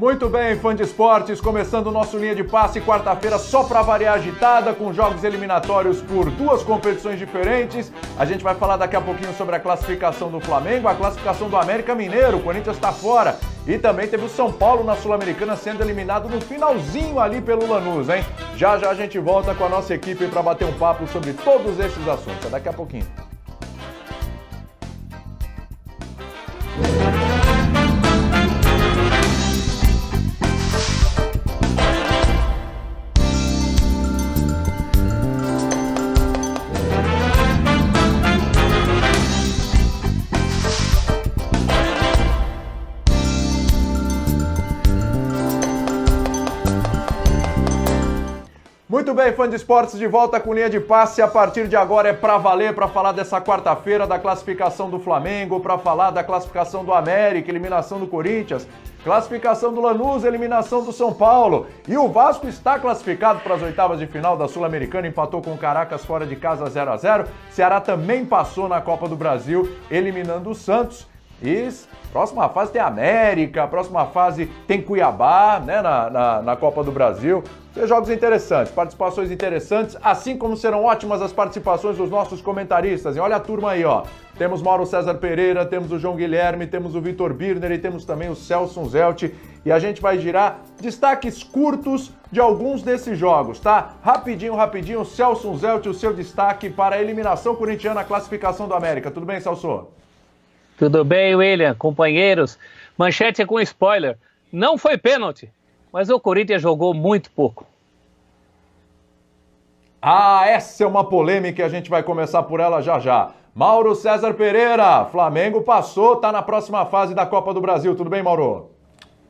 Muito bem, fã de esportes, começando o nosso Linha de Passe, quarta-feira só para variar agitada, com jogos eliminatórios por duas competições diferentes. A gente vai falar daqui a pouquinho sobre a classificação do Flamengo, a classificação do América Mineiro, o Corinthians está fora. E também teve o São Paulo na Sul-Americana sendo eliminado no finalzinho ali pelo Lanús, hein? Já a gente volta com a nossa equipe para bater um papo sobre todos esses assuntos. É daqui a pouquinho. Muito bem, fã de esportes, de volta com Linha de Passe. A partir de agora é pra valer, para falar dessa quarta-feira, da classificação do Flamengo, para falar da classificação do América, eliminação do Corinthians, classificação do Lanús, eliminação do São Paulo. E o Vasco está classificado para as oitavas de final da Sul-Americana, empatou com o Caracas fora de casa 0-0. Ceará também passou na Copa do Brasil, eliminando o Santos. E próxima fase tem América, próxima fase tem Cuiabá, né, na Copa do Brasil. Tem jogos interessantes, participações interessantes, assim como serão ótimas as participações dos nossos comentaristas. E olha a turma aí, ó. Temos Mauro César Pereira, temos o João Guilherme, temos o Vitor Birner e temos também o Celso Zelt. E a gente vai girar destaques curtos de alguns desses jogos, tá? Rapidinho, Celso Zelt, o seu destaque para a eliminação corintiana, a classificação do América. Tudo bem, Celso? Tudo bem, William, companheiros. Manchete com spoiler. Não foi pênalti, mas o Corinthians jogou muito pouco. Ah, essa é uma polêmica e a gente vai começar por ela já. Mauro César Pereira, Flamengo passou, tá na próxima fase da Copa do Brasil. Tudo bem, Mauro?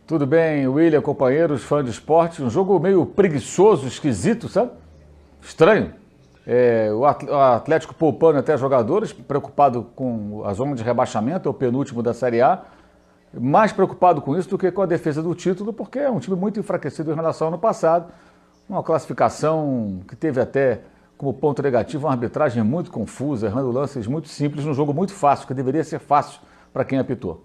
Tudo bem, William, companheiros, fã de esporte. Um jogo meio preguiçoso, esquisito, sabe? Estranho. O Atlético poupando até jogadores, preocupado com a zona de rebaixamento, é o penúltimo da Série A. Mais preocupado com isso do que com a defesa do título, porque é um time muito enfraquecido em relação ao ano passado. Uma classificação que teve até como ponto negativo uma arbitragem muito confusa, errando lances muito simples, num jogo muito fácil, que deveria ser fácil para quem apitou.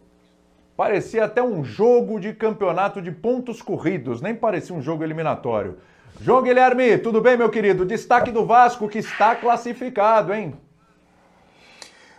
Parecia até um jogo de campeonato de pontos corridos, nem parecia um jogo eliminatório. João Guilherme, tudo bem, meu querido? Destaque do Vasco, que está classificado, hein?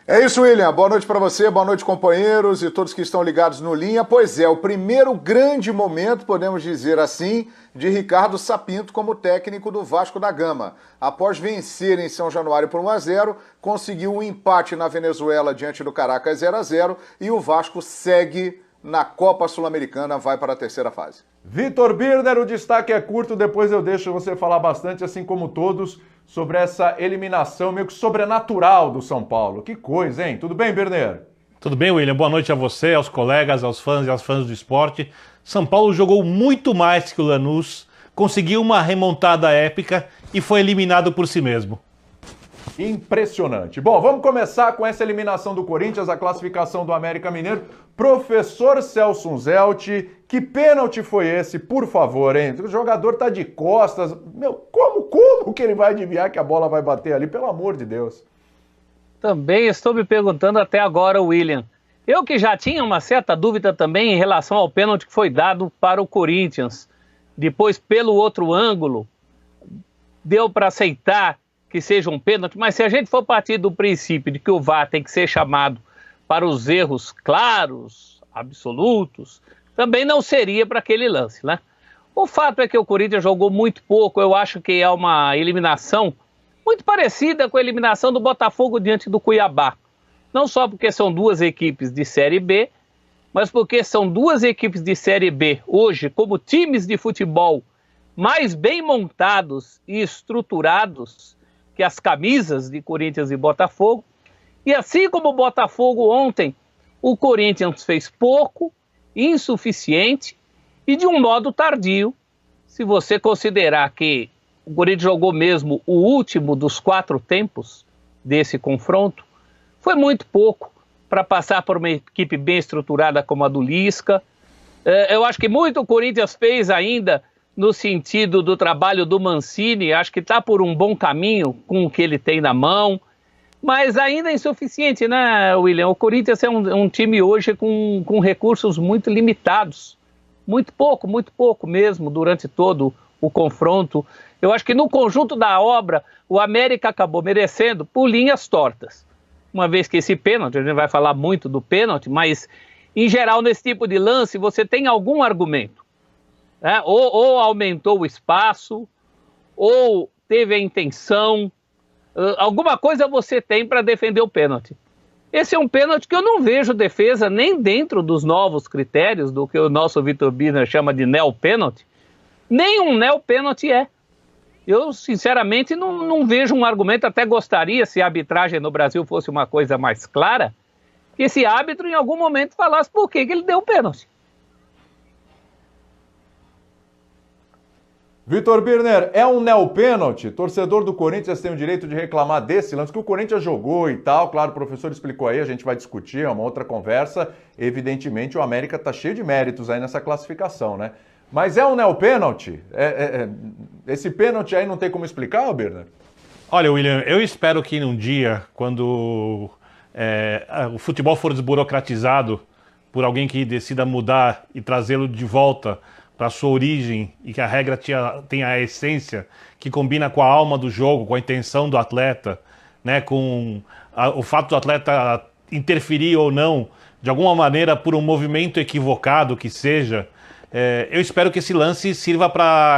É isso, William. Boa noite para você, boa noite, companheiros e todos que estão ligados no Linha. Pois é, o primeiro grande momento, podemos dizer assim, de Ricardo Sapinto como técnico do Vasco da Gama. Após vencer em São Januário por 1-0, conseguiu um empate na Venezuela diante do Caracas 0-0 e o Vasco segue na Copa Sul-Americana, vai para a terceira fase. Vitor Birner, o destaque é curto, depois eu deixo você falar bastante, assim como todos, sobre essa eliminação meio que sobrenatural do São Paulo. Que coisa, hein? Tudo bem, Birner? Tudo bem, William? Boa noite a você, aos colegas, aos fãs e às fãs do esporte. São Paulo jogou muito mais que o Lanús, conseguiu uma remontada épica e foi eliminado por si mesmo. Impressionante. Bom, vamos começar com essa eliminação do Corinthians, a classificação do América Mineiro. Professor Celso Zelt, que pênalti foi esse, por favor, hein? O jogador tá de costas. Meu, como que ele vai adivinhar que a bola vai bater ali? Pelo amor de Deus. Também estou me perguntando até agora, William. Eu que já tinha uma certa dúvida também em relação ao pênalti que foi dado para o Corinthians. Depois, pelo outro ângulo, deu para aceitar que seja um pênalti, mas se a gente for partir do princípio de que o VAR tem que ser chamado para os erros claros, absolutos, também não seria para aquele lance, né? O fato é que o Corinthians jogou muito pouco, eu acho que é uma eliminação muito parecida com a eliminação do Botafogo diante do Cuiabá. Não só porque são duas equipes de Série B, mas porque são duas equipes de Série B hoje como times de futebol mais bem montados e estruturados que as camisas de Corinthians e Botafogo. E assim como o Botafogo ontem, o Corinthians fez pouco, insuficiente e de um modo tardio. Se você considerar que o Corinthians jogou mesmo o último dos 4 tempos desse confronto, foi muito pouco para passar por uma equipe bem estruturada como a do Lisca. Eu acho que muito o Corinthians fez ainda no sentido do trabalho do Mancini, acho que está por um bom caminho com o que ele tem na mão, mas ainda é insuficiente, né, William? O Corinthians é um time hoje com recursos muito limitados muito pouco mesmo, durante todo o confronto. Eu acho que no conjunto da obra, o América acabou merecendo por linhas tortas. Uma vez que esse pênalti, a gente vai falar muito do pênalti, mas em geral nesse tipo de lance você tem algum argumento, né? Ou aumentou o espaço, ou teve a intenção, alguma coisa você tem para defender o pênalti. Esse é um pênalti que eu não vejo defesa nem dentro dos novos critérios do que o nosso Vitor Birner chama de neo-pênalti. Nem um neo-pênalti é. Eu, sinceramente, não vejo um argumento, até gostaria, se a arbitragem no Brasil fosse uma coisa mais clara, que esse árbitro em algum momento falasse por que ele deu o pênalti. Vitor Birner, é um neo-pênalti? Torcedor do Corinthians tem o direito de reclamar desse lance que o Corinthians jogou e tal. Claro, o professor explicou aí, a gente vai discutir, é uma outra conversa. Evidentemente, o América tá cheio de méritos aí nessa classificação, né? Mas é um neo-pênalti? Esse pênalti aí não tem como explicar, Birner? Olha, William, eu espero que num dia, quando o futebol for desburocratizado por alguém que decida mudar e trazê-lo de volta para sua origem e que a regra tenha a essência que combina com a alma do jogo, com a intenção do atleta, né, com o fato do atleta interferir ou não, de alguma maneira, por um movimento equivocado que seja, eu espero que esse lance sirva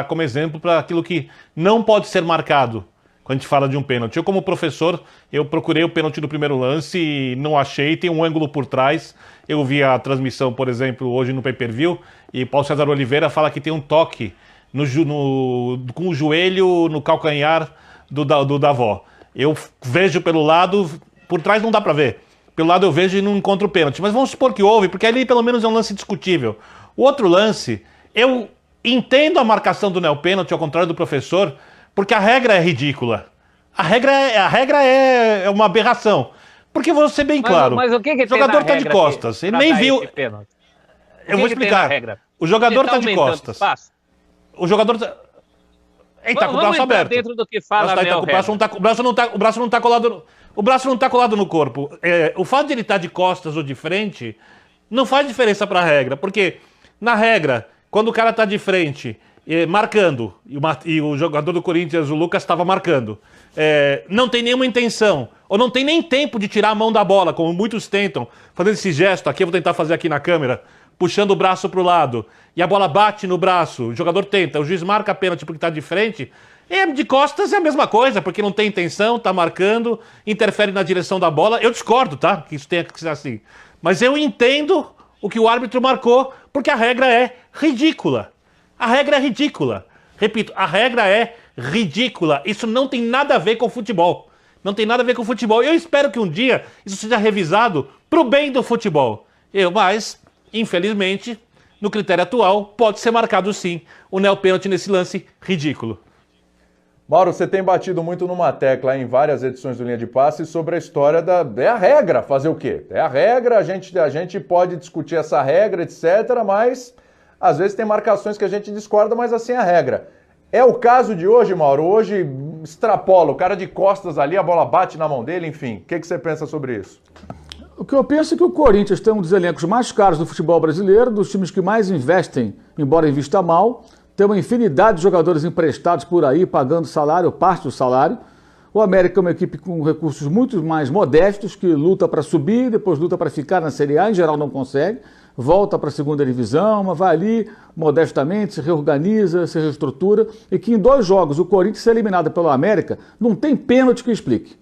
como exemplo para aquilo que não pode ser marcado quando a gente fala de um pênalti. Eu, como professor, eu procurei o pênalti do primeiro lance e não achei, tem um ângulo por trás. Eu vi a transmissão, por exemplo, hoje no pay-per-view, e Paulo César Oliveira fala que tem um toque com o joelho no calcanhar do Davó. Eu vejo pelo lado, por trás não dá para ver. Pelo lado eu vejo e não encontro o pênalti. Mas vamos supor que houve, porque ali pelo menos é um lance discutível. O outro lance, eu entendo a marcação do neopênalti, ao contrário do professor, porque a regra é ridícula. A regra é uma aberração. Porque vou ser bem claro. Mas o que o jogador está de costas. Ele nem viu. Eu vou explicar. O jogador está de costas. O jogador está. Eita, com o braço aberto. Dentro do que fala o braço não está colado. O braço não está colado no corpo. O fato de ele estar de costas ou de frente não faz diferença para a regra, porque na regra, quando o cara está de frente marcando, e o jogador do Corinthians, o Lucas, estava marcando, não tem nenhuma intenção, ou não tem nem tempo de tirar a mão da bola, como muitos tentam, fazendo esse gesto, aqui eu vou tentar fazer aqui na câmera, puxando o braço para o lado, e a bola bate no braço, o jogador tenta, o juiz marca a pênalti porque está de frente, de costas é a mesma coisa, porque não tem intenção, está marcando, interfere na direção da bola. Eu discordo, tá? Que isso tenha que ser assim. Mas eu entendo o que o árbitro marcou, porque a regra é ridícula. A regra é ridícula. Repito, a regra é ridícula. Isso não tem nada a ver com futebol. Não tem nada a ver com futebol. Eu espero que um dia isso seja revisado pro bem do futebol. Mas, infelizmente, no critério atual, pode ser marcado sim o neopênalti nesse lance ridículo. Mauro, você tem batido muito numa tecla em várias edições do Linha de Passe sobre a história é a regra, fazer o quê? É a regra, a gente pode discutir essa regra, etc., mas às vezes tem marcações que a gente discorda, mas assim é a regra. É o caso de hoje, Mauro? Hoje extrapola, o cara de costas ali, a bola bate na mão dele, enfim. O que você pensa sobre isso? O que eu penso é que o Corinthians tem um dos elencos mais caros do futebol brasileiro, dos times que mais investem, embora invista mal. Tem uma infinidade de jogadores emprestados por aí, pagando salário, parte do salário. O América é uma equipe com recursos muito mais modestos, que luta para subir, depois luta para ficar na Série A, em geral não consegue. Volta para a segunda divisão, mas vai ali modestamente, se reorganiza, se reestrutura. E que em 2 jogos o Corinthians ser eliminado pelo América, não tem pênalti que explique.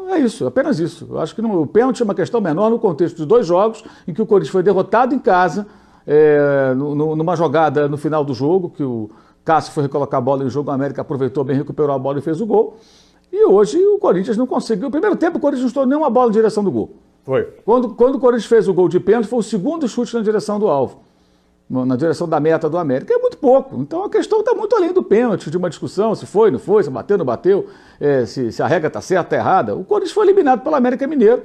É isso, apenas isso. Eu acho que o pênalti é uma questão menor no contexto de 2 jogos em que o Corinthians foi derrotado em casa, numa jogada no final do jogo, que o Cássio foi recolocar a bola em jogo, o América aproveitou bem, recuperou a bola e fez o gol. E hoje o Corinthians não conseguiu. No primeiro tempo o Corinthians não estourou nenhuma bola em direção do gol. Foi. Quando o Corinthians fez o gol de pênalti, foi o segundo chute na direção do alvo, na direção da meta do América. É muito pouco. Então a questão está muito além do pênalti, de uma discussão, se foi, não foi, se bateu, não bateu, se a regra está certa, está errada. O Corinthians foi eliminado pelo América Mineiro,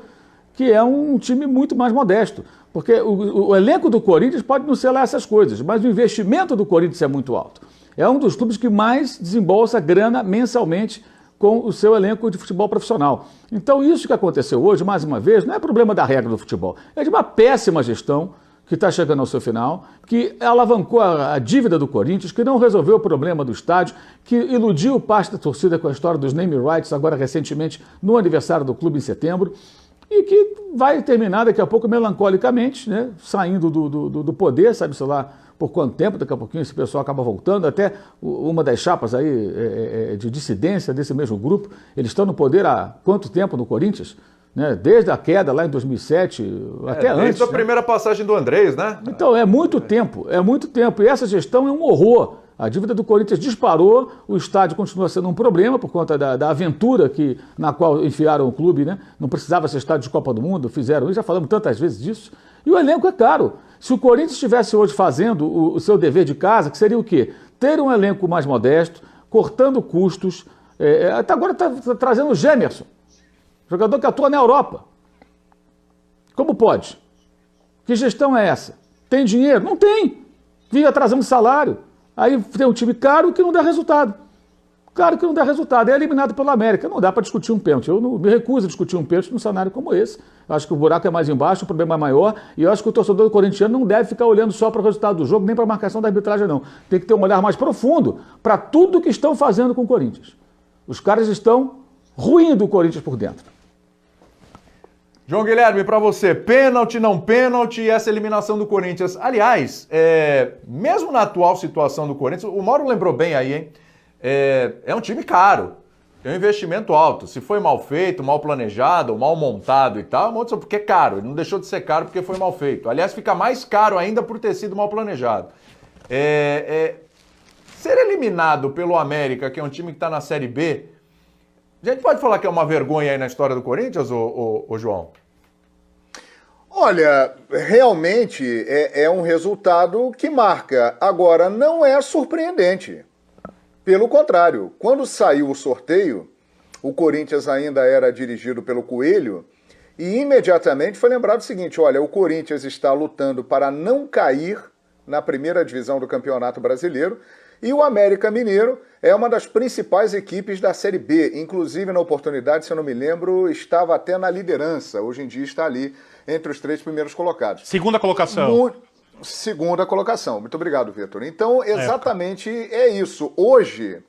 que é um time muito mais modesto. Porque o elenco do Corinthians pode não ser lá essas coisas, mas o investimento do Corinthians é muito alto. É um dos clubes que mais desembolsa grana mensalmente com o seu elenco de futebol profissional. Então isso que aconteceu hoje, mais uma vez, não é problema da regra do futebol, é de uma péssima gestão que está chegando ao seu final, que alavancou a dívida do Corinthians, que não resolveu o problema do estádio, que iludiu parte da torcida com a história dos name rights, agora recentemente no aniversário do clube em setembro, e que vai terminar daqui a pouco melancolicamente, né, saindo do poder, sabe-se lá por quanto tempo, daqui a pouquinho esse pessoal acaba voltando, até uma das chapas aí de dissidência desse mesmo grupo, eles estão no poder há quanto tempo no Corinthians? Né? Desde a queda lá em 2007, até antes. Desde a primeira passagem do Andrés, né? Então, é muito tempo. E essa gestão é um horror. A dívida do Corinthians disparou, o estádio continua sendo um problema por conta da aventura na qual enfiaram o clube, né? Não precisava ser estádio de Copa do Mundo, fizeram isso, já falamos tantas vezes disso. E o elenco é caro. Se o Corinthians estivesse hoje fazendo o seu dever de casa, que seria o quê? Ter um elenco mais modesto, cortando custos, até agora está trazendo o Gemerson, jogador que atua na Europa. Como pode? Que gestão é essa? Tem dinheiro? Não tem. Vive atrasando salário. Aí tem um time caro que não dá resultado. Caro que não dá resultado. É eliminado pelo América. Não dá para discutir um pênalti. Eu não me recuso a discutir um pênalti num cenário como esse. Eu acho que o buraco é mais embaixo, o problema é maior. E eu acho que o torcedor corintiano não deve ficar olhando só para o resultado do jogo, nem para a marcação da arbitragem, não. Tem que ter um olhar mais profundo para tudo que estão fazendo com o Corinthians. Os caras estão ruindo o Corinthians por dentro. João Guilherme, para você, pênalti, não pênalti e essa eliminação do Corinthians. Aliás, mesmo na atual situação do Corinthians, o Mauro lembrou bem aí, hein? É um time caro, tem um investimento alto. Se foi mal feito, mal planejado, mal montado e tal, porque é caro. Ele não deixou de ser caro porque foi mal feito. Aliás, fica mais caro ainda por ter sido mal planejado. Ser eliminado pelo América, que é um time que está na Série B, a gente pode falar que é uma vergonha aí na história do Corinthians, ô João? Olha, realmente é um resultado que marca. Agora, não é surpreendente. Pelo contrário, quando saiu o sorteio, o Corinthians ainda era dirigido pelo Coelho e imediatamente foi lembrado o seguinte, olha, o Corinthians está lutando para não cair na primeira divisão do Campeonato Brasileiro e o América Mineiro é uma das principais equipes da Série B. Inclusive, na oportunidade, se eu não me lembro, estava até na liderança. Hoje em dia está ali entre os 3 primeiros colocados. Segunda colocação. Segunda colocação. Muito obrigado, Vitor. Então, exatamente é isso. Hoje,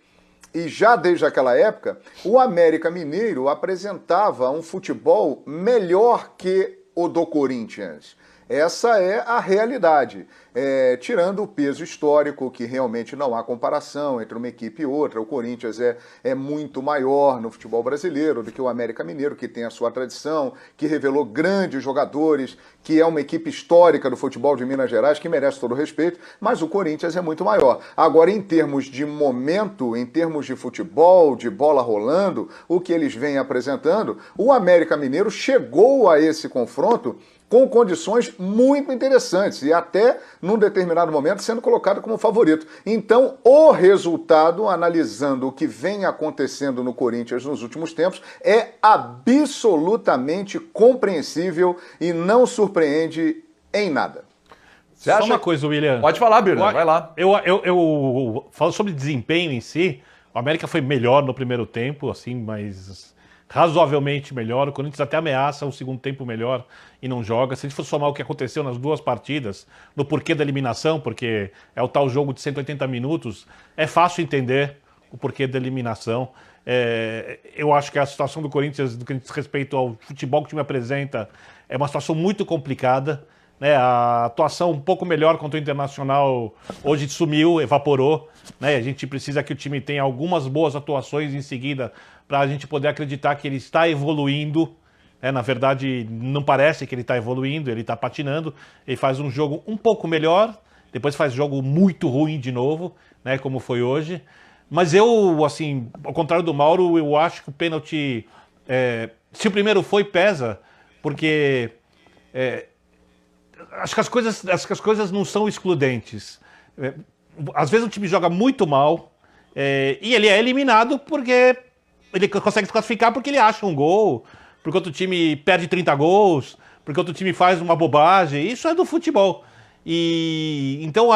e já desde aquela época, o América Mineiro apresentava um futebol melhor que o do Corinthians. Essa é a realidade. Tirando o peso histórico, que realmente não há comparação entre uma equipe e outra. O Corinthians é muito maior no futebol brasileiro do que o América Mineiro, que tem a sua tradição, que revelou grandes jogadores, que é uma equipe histórica do futebol de Minas Gerais, que merece todo o respeito, mas o Corinthians é muito maior. Agora, em termos de momento, em termos de futebol, de bola rolando, o que eles vêm apresentando, o América Mineiro chegou a esse confronto com condições muito interessantes e até, num determinado momento, sendo colocado como favorito. Então, o resultado, analisando o que vem acontecendo no Corinthians nos últimos tempos, é absolutamente compreensível e não surpreende em nada. Você acha... Só uma coisa, William. Pode falar, Birna, vai lá. Eu falo sobre desempenho em si. O América foi melhor no primeiro tempo, assim, mas razoavelmente melhor. O Corinthians até ameaça um segundo tempo melhor e não joga. Se a gente for somar o que aconteceu nas duas partidas, no porquê da eliminação, porque é o tal jogo de 180 minutos, é fácil entender o porquê da eliminação. Eu acho que a situação do Corinthians, no que diz respeito ao futebol que o time apresenta, é uma situação muito complicada. Né? A atuação um pouco melhor contra o Internacional hoje sumiu, evaporou. Né? A gente precisa que o time tenha algumas boas atuações em seguida para a gente poder acreditar que ele está evoluindo. Na verdade, não parece que ele está evoluindo, ele está patinando. Ele faz um jogo um pouco melhor, depois faz jogo muito ruim de novo, né? Como foi hoje. Mas eu, assim, ao contrário do Mauro, eu acho que o pênalti, se o primeiro foi, pesa, porque acho que as coisas não são excludentes. Às vezes o time joga muito mal e ele é eliminado porque ele consegue se classificar porque ele acha um gol, porque outro time perde 30 gols, porque outro time faz uma bobagem. Isso é do futebol. E então,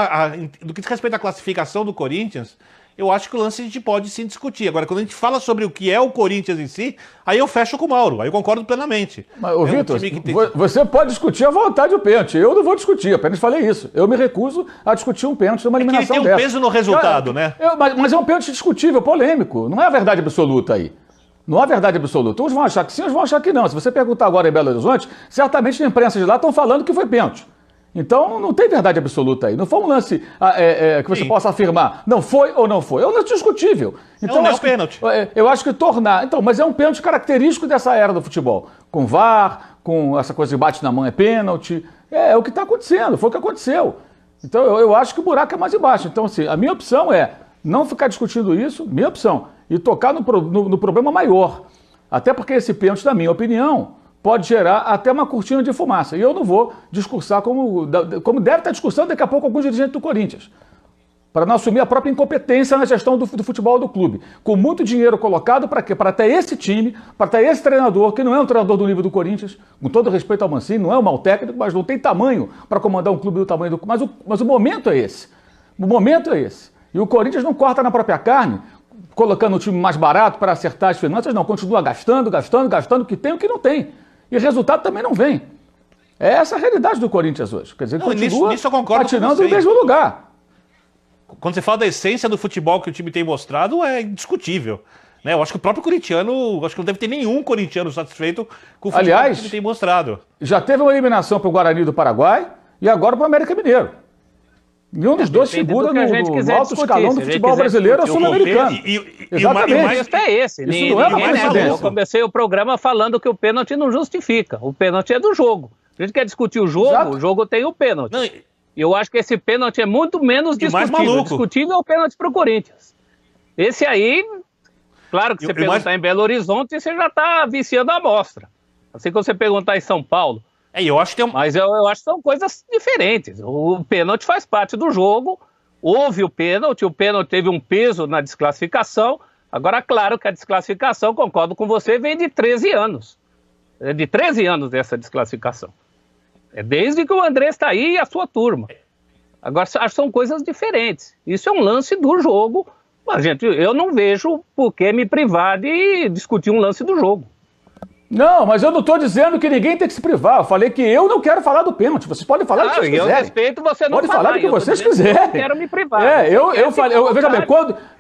do que diz respeito à classificação do Corinthians, eu acho que o lance a gente pode sim discutir. Agora, quando a gente fala sobre o que é o Corinthians em si, aí eu fecho com o Mauro, aí eu concordo plenamente. Mas, ô, Vitor, você pode discutir à vontade o pênalti. Eu não vou discutir, apenas falei isso. Eu me recuso a discutir um pênalti numa eliminação que ele tem um peso no resultado, né? Mas é um pênalti discutível, polêmico. Não é a verdade absoluta aí. Não há verdade absoluta. Uns vão achar que sim, uns vão achar que não. Se você perguntar agora em Belo Horizonte, certamente a imprensa de lá estão falando que foi pênalti. Então, não tem verdade absoluta aí. Não foi um lance que você possa afirmar, não foi ou não foi. É um lance discutível. Então, é um pênalti. Eu acho que tornar... Então, mas é um pênalti característico dessa era do futebol. Com VAR, com essa coisa de bate na mão é pênalti. É o que está acontecendo, foi o que aconteceu. Então, eu acho que o buraco é mais embaixo. Então, assim, a minha opção é não ficar discutindo isso, minha opção, e tocar no problema maior. Até porque esse pênalti, na minha opinião, pode gerar até uma cortina de fumaça. E eu não vou discursar como deve estar discursando daqui a pouco alguns dirigentes do Corinthians, para não assumir a própria incompetência na gestão do futebol do clube. Com muito dinheiro colocado para quê? Para ter esse time, para ter esse treinador, que não é um treinador do nível do Corinthians, com todo respeito ao Mancini, não é um mau técnico, mas não tem tamanho para comandar um clube do tamanho do... Mas o momento é esse. O momento é esse. E o Corinthians não corta na própria carne, colocando o time mais barato para acertar as finanças, não. Continua gastando o que tem e o que não tem. E resultado também não vem. É essa a realidade do Corinthians hoje. Quer dizer, continua patinando no mesmo lugar. Quando você fala da essência do futebol que o time tem mostrado, é indiscutível. Né? Eu acho que o próprio corintiano, acho que não deve ter nenhum corintiano satisfeito com o futebol que o time tem mostrado. Já teve uma eliminação para o Guarani do Paraguai e agora para o América Mineiro. Nenhum dos dois figura no alto escalão do futebol brasileiro ou sul-americano. Exatamente. Isso é esse. Isso não é uma coincidência. Eu comecei o programa falando que o pênalti não justifica. O pênalti é do jogo. A gente quer discutir o jogo, Exato. O jogo tem o pênalti. Não, eu acho que esse pênalti é muito menos discutível. Discutível é o pênalti para o Corinthians. Esse aí, claro que você perguntar em Belo Horizonte, você já está viciando a amostra. Assim que você perguntar em São Paulo. Eu acho que Mas eu acho que são coisas diferentes. O pênalti faz parte do jogo, houve o pênalti teve um peso na desclassificação. Agora, claro que a desclassificação, concordo com você, vem de 13 anos. É de 13 anos essa desclassificação. É desde que o André está aí e a sua turma. Agora, acho que são coisas diferentes. Isso é um lance do jogo. Mas, gente, eu não vejo por que me privar de discutir um lance do jogo. Não, mas eu não estou dizendo que ninguém tem que se privar. Eu falei que eu não quero falar do pênalti. Vocês podem falar o que vocês quiserem. Eu respeito você não Pode falar do que vocês quiserem. Eu quero me privar. Eu falei, veja bem,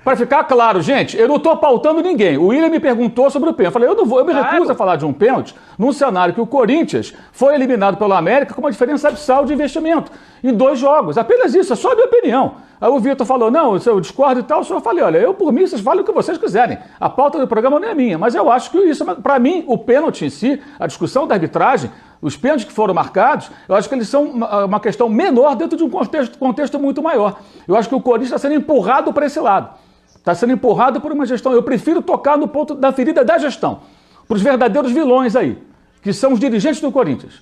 para ficar claro, gente, eu não estou pautando ninguém. O William me perguntou sobre o pênalti. Eu falei, eu me recuso a falar de um pênalti num cenário que o Corinthians foi eliminado pelo América com uma diferença abissal de investimento em 2 jogos. Apenas isso, é só a minha opinião. Aí o Vitor falou, não, eu discordo e tal. Eu falei, olha, eu por mim, vocês falem o que vocês quiserem. A pauta do programa não é minha, mas eu acho que isso, para mim, o pênalti em si, a discussão da arbitragem, os pênaltis que foram marcados, eu acho que eles são uma questão menor dentro de um contexto muito maior. Eu acho que o Corinthians está sendo empurrado para esse lado. Está sendo empurrado por uma gestão. Eu prefiro tocar no ponto da ferida da gestão. Para os verdadeiros vilões aí, que são os dirigentes do Corinthians,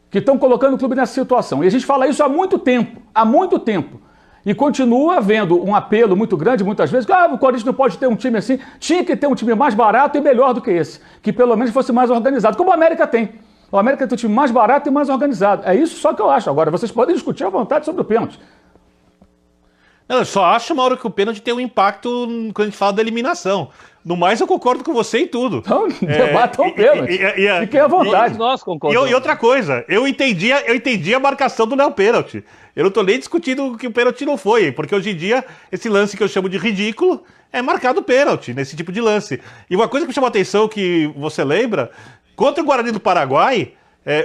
que estão colocando o clube nessa situação. E a gente fala isso há muito tempo. E continua havendo um apelo muito grande, muitas vezes, que o Corinthians não pode ter um time assim. Tinha que ter um time mais barato e melhor do que esse, que pelo menos fosse mais organizado, como o América tem. O América tem um time mais barato e mais organizado. É isso só que eu acho. Agora, vocês podem discutir à vontade sobre o pênalti. Não, eu só acho, Mauro, que o pênalti tem um impacto quando a gente fala da eliminação. No mais, eu concordo com você em tudo. Então, debatam o pênalti. Fiquem à vontade. Nós concordamos. E outra coisa, eu entendi a marcação do não pênalti. Eu não estou nem discutindo que o pênalti não foi, porque hoje em dia, esse lance que eu chamo de ridículo é marcado pênalti, nesse tipo de lance. E uma coisa que me chamou a atenção, que você lembra, contra o Guarani do Paraguai,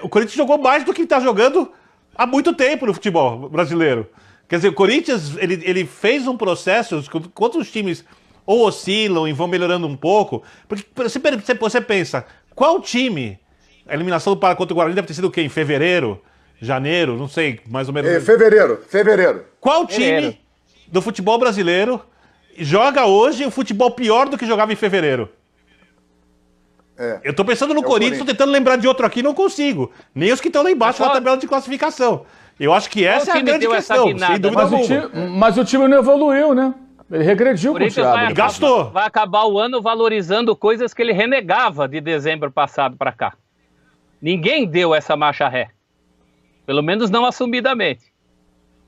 o Corinthians jogou mais do que está jogando há muito tempo no futebol brasileiro. Quer dizer, o Corinthians, ele fez um processo, quando os times ou oscilam e vão melhorando um pouco, porque você pensa, qual time, a eliminação do Paraguai contra o Guarani deve ter sido o quê? Em fevereiro, janeiro, não sei, mais ou menos. Fevereiro. Qual time do futebol brasileiro joga hoje o futebol pior do que jogava em fevereiro? Eu tô pensando no Corinthians, tô tentando lembrar de outro aqui, não consigo. Nem os que estão lá embaixo na tabela de classificação. Eu acho que essa é a grande questão, sem dúvida alguma. Mas o time não evoluiu, né? Ele regrediu com o Thiago. Gastou. Vai acabar o ano valorizando coisas que ele renegava de dezembro passado para cá. Ninguém deu essa marcha ré. Pelo menos não assumidamente.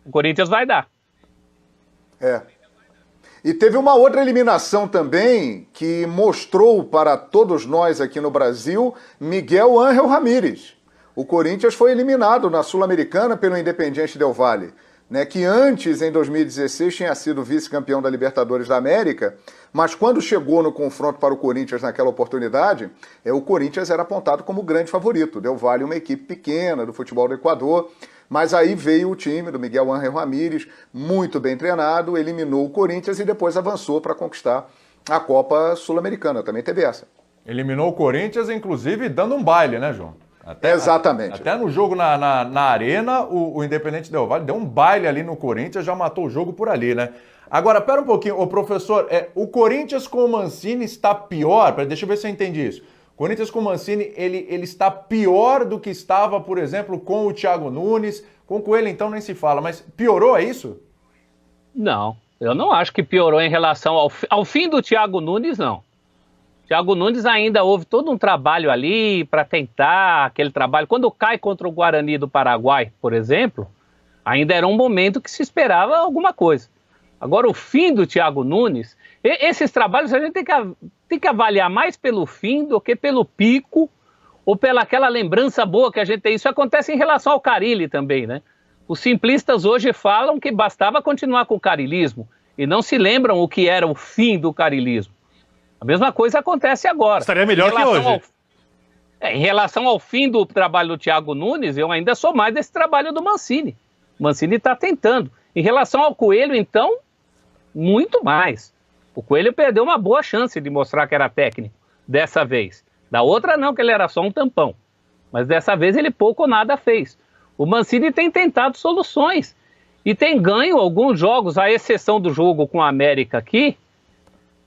O Corinthians vai dar. E teve uma outra eliminação também que mostrou para todos nós aqui no Brasil Miguel Ángel Ramírez. O Corinthians foi eliminado na Sul-Americana pelo Independiente Del Valle, né, que antes, em 2016, tinha sido vice-campeão da Libertadores da América, mas quando chegou no confronto para o Corinthians naquela oportunidade, o Corinthians era apontado como grande favorito. Del Valle, uma equipe pequena do futebol do Equador, mas aí veio o time do Miguel Ángel Ramírez, muito bem treinado, eliminou o Corinthians e depois avançou para conquistar a Copa Sul-Americana. Também teve essa. Eliminou o Corinthians, inclusive, dando um baile, né, João? Exatamente. Até no jogo na Arena, o Independente Del Valle deu um baile ali no Corinthians, já matou o jogo por ali, né? Agora, pera um pouquinho, ô professor, o Corinthians com o Mancini está pior? Deixa eu ver se eu entendi isso. O Corinthians com o Mancini, ele está pior do que estava, por exemplo, com o Thiago Nunes, com o Coelho então nem se fala, mas piorou, é isso? Não, eu não acho que piorou em relação ao fim do Thiago Nunes, não. Thiago Nunes ainda houve todo um trabalho ali para tentar aquele trabalho. Quando cai contra o Guarani do Paraguai, por exemplo, ainda era um momento que se esperava alguma coisa. Agora, o fim do Thiago Nunes, esses trabalhos a gente tem que avaliar mais pelo fim do que pelo pico ou pela aquela lembrança boa que a gente tem. Isso acontece em relação ao Carille também, né? Os simplistas hoje falam que bastava continuar com o carilismo e não se lembram o que era o fim do carilismo. A mesma coisa acontece agora. Estaria melhor que hoje. Em relação ao fim do trabalho do Thiago Nunes, eu ainda sou mais desse trabalho do Mancini. O Mancini está tentando. Em relação ao Coelho, então, muito mais. O Coelho perdeu uma boa chance de mostrar que era técnico, dessa vez. Da outra não, que ele era só um tampão. Mas dessa vez ele pouco ou nada fez. O Mancini tem tentado soluções. E tem ganho alguns jogos, à exceção do jogo com a América aqui.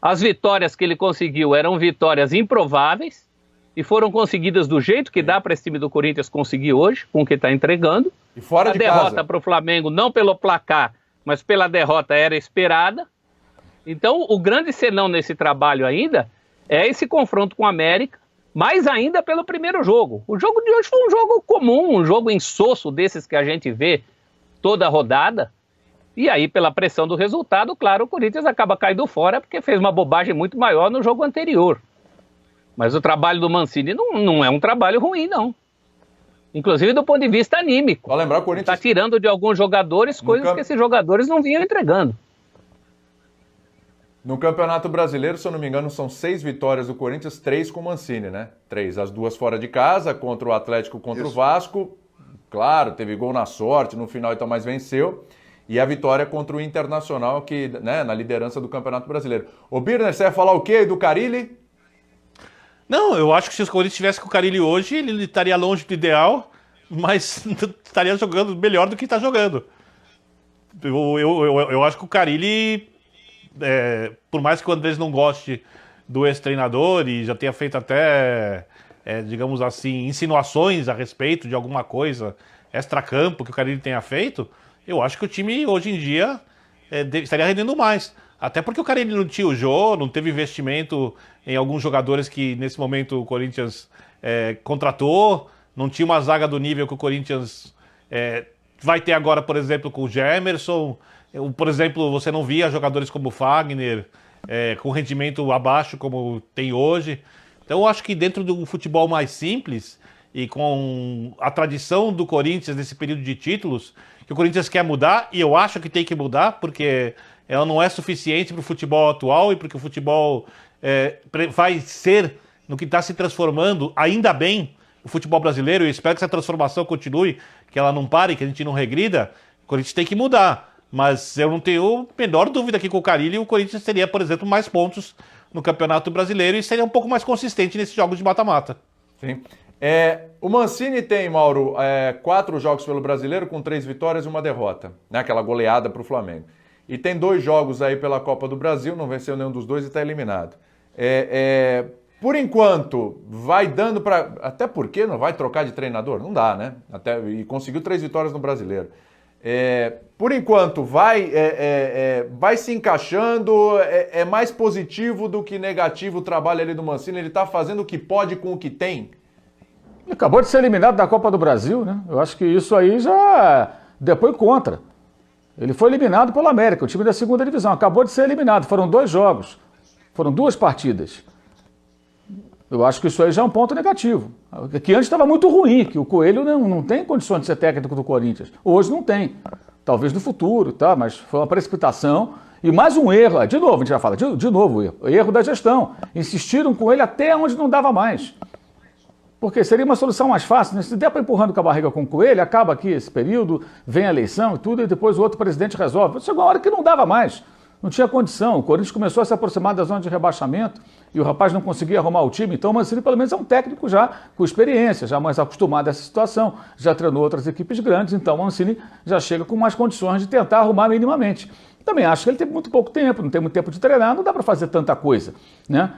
As vitórias que ele conseguiu eram vitórias improváveis e foram conseguidas do jeito que dá para esse time do Corinthians conseguir hoje, com o que está entregando. E fora de casa. A derrota para o Flamengo, não pelo placar, mas pela derrota, era esperada. Então, o grande senão nesse trabalho ainda é esse confronto com a América, mais ainda pelo primeiro jogo. O jogo de hoje foi um jogo comum, um jogo insosso desses que a gente vê toda a rodada. E aí, pela pressão do resultado, claro, o Corinthians acaba caindo fora porque fez uma bobagem muito maior no jogo anterior. Mas o trabalho do Mancini não é um trabalho ruim, não. Inclusive do ponto de vista anímico. Só lembrar, o Corinthians está tirando de alguns jogadores coisas que esses jogadores não vinham entregando. No Campeonato Brasileiro, se eu não me engano, são 6 vitórias do Corinthians, 3 com o Mancini, né? 3, as 2 fora de casa, contra o Atlético, contra o Vasco. Claro, teve gol na sorte, no final então mais venceu. E a vitória contra o Internacional, que, né, na liderança do Campeonato Brasileiro. Ô Birner, você ia falar o quê do Carille? Não, eu acho que se o Corinthians estivesse com o Carille hoje, ele estaria longe do ideal, mas estaria jogando melhor do que está jogando. Eu acho que o Carille, por mais que o Andrés não goste do ex-treinador e já tenha feito até, digamos assim, insinuações a respeito de alguma coisa extracampo que o Carille tenha feito, eu acho que o time hoje em dia estaria rendendo mais. Até porque o Carille não tinha o Jô, não teve investimento em alguns jogadores que nesse momento o Corinthians contratou, não tinha uma zaga do nível que o Corinthians vai ter agora, por exemplo, com o Gemerson. Por exemplo, você não via jogadores como o Fagner com rendimento abaixo como tem hoje. Então eu acho que dentro do futebol mais simples e com a tradição do Corinthians nesse período de títulos, que o Corinthians quer mudar, e eu acho que tem que mudar, porque ela não é suficiente para o futebol atual e porque o futebol vai ser, no que está se transformando, ainda bem, o futebol brasileiro. Eu espero que essa transformação continue, que ela não pare, que a gente não regrida. O Corinthians tem que mudar, mas eu não tenho a menor dúvida que com o Carille o Corinthians teria, por exemplo, mais pontos no Campeonato Brasileiro e seria um pouco mais consistente nesses jogos de mata-mata. Sim. O Mancini tem, Mauro, 4 jogos pelo Brasileiro com 3 vitórias e 1 derrota, né? Aquela goleada para o Flamengo. E tem 2 jogos aí pela Copa do Brasil, não venceu nenhum dos 2 e está eliminado. Por enquanto, vai dando para... Até porque não vai trocar de treinador? Não dá, né? E conseguiu 3 vitórias no Brasileiro. Por enquanto, vai se encaixando, é mais positivo do que negativo o trabalho ali do Mancini. Ele está fazendo o que pode com o que tem. Acabou de ser eliminado da Copa do Brasil, né? Eu acho que isso aí já depõe contra. Ele foi eliminado pelo América, o time da segunda divisão. Acabou de ser eliminado. Foram 2 jogos. Foram 2 partidas. Eu acho que isso aí já é um ponto negativo. Que antes estava muito ruim, que o Coelho não tem condições de ser técnico do Corinthians. Hoje não tem. Talvez no futuro, tá? Mas foi uma precipitação. E mais um erro. De novo, a gente já fala. De novo o erro. Erro da gestão. Insistiram com ele até onde não dava mais. Porque seria uma solução mais fácil, né? Se der para empurrando com a barriga com o Coelho, acaba aqui esse período, vem a eleição e tudo, e depois o outro presidente resolve. Chegou uma hora que não dava mais. Não tinha condição. O Corinthians começou a se aproximar da zona de rebaixamento e o rapaz não conseguia arrumar o time. Então o Mancini, pelo menos, é um técnico já com experiência, já mais acostumado a essa situação. Já treinou outras equipes grandes, então o Mancini já chega com mais condições de tentar arrumar minimamente. Também acho que ele teve muito pouco tempo, não tem muito tempo de treinar, não dá para fazer tanta coisa, né?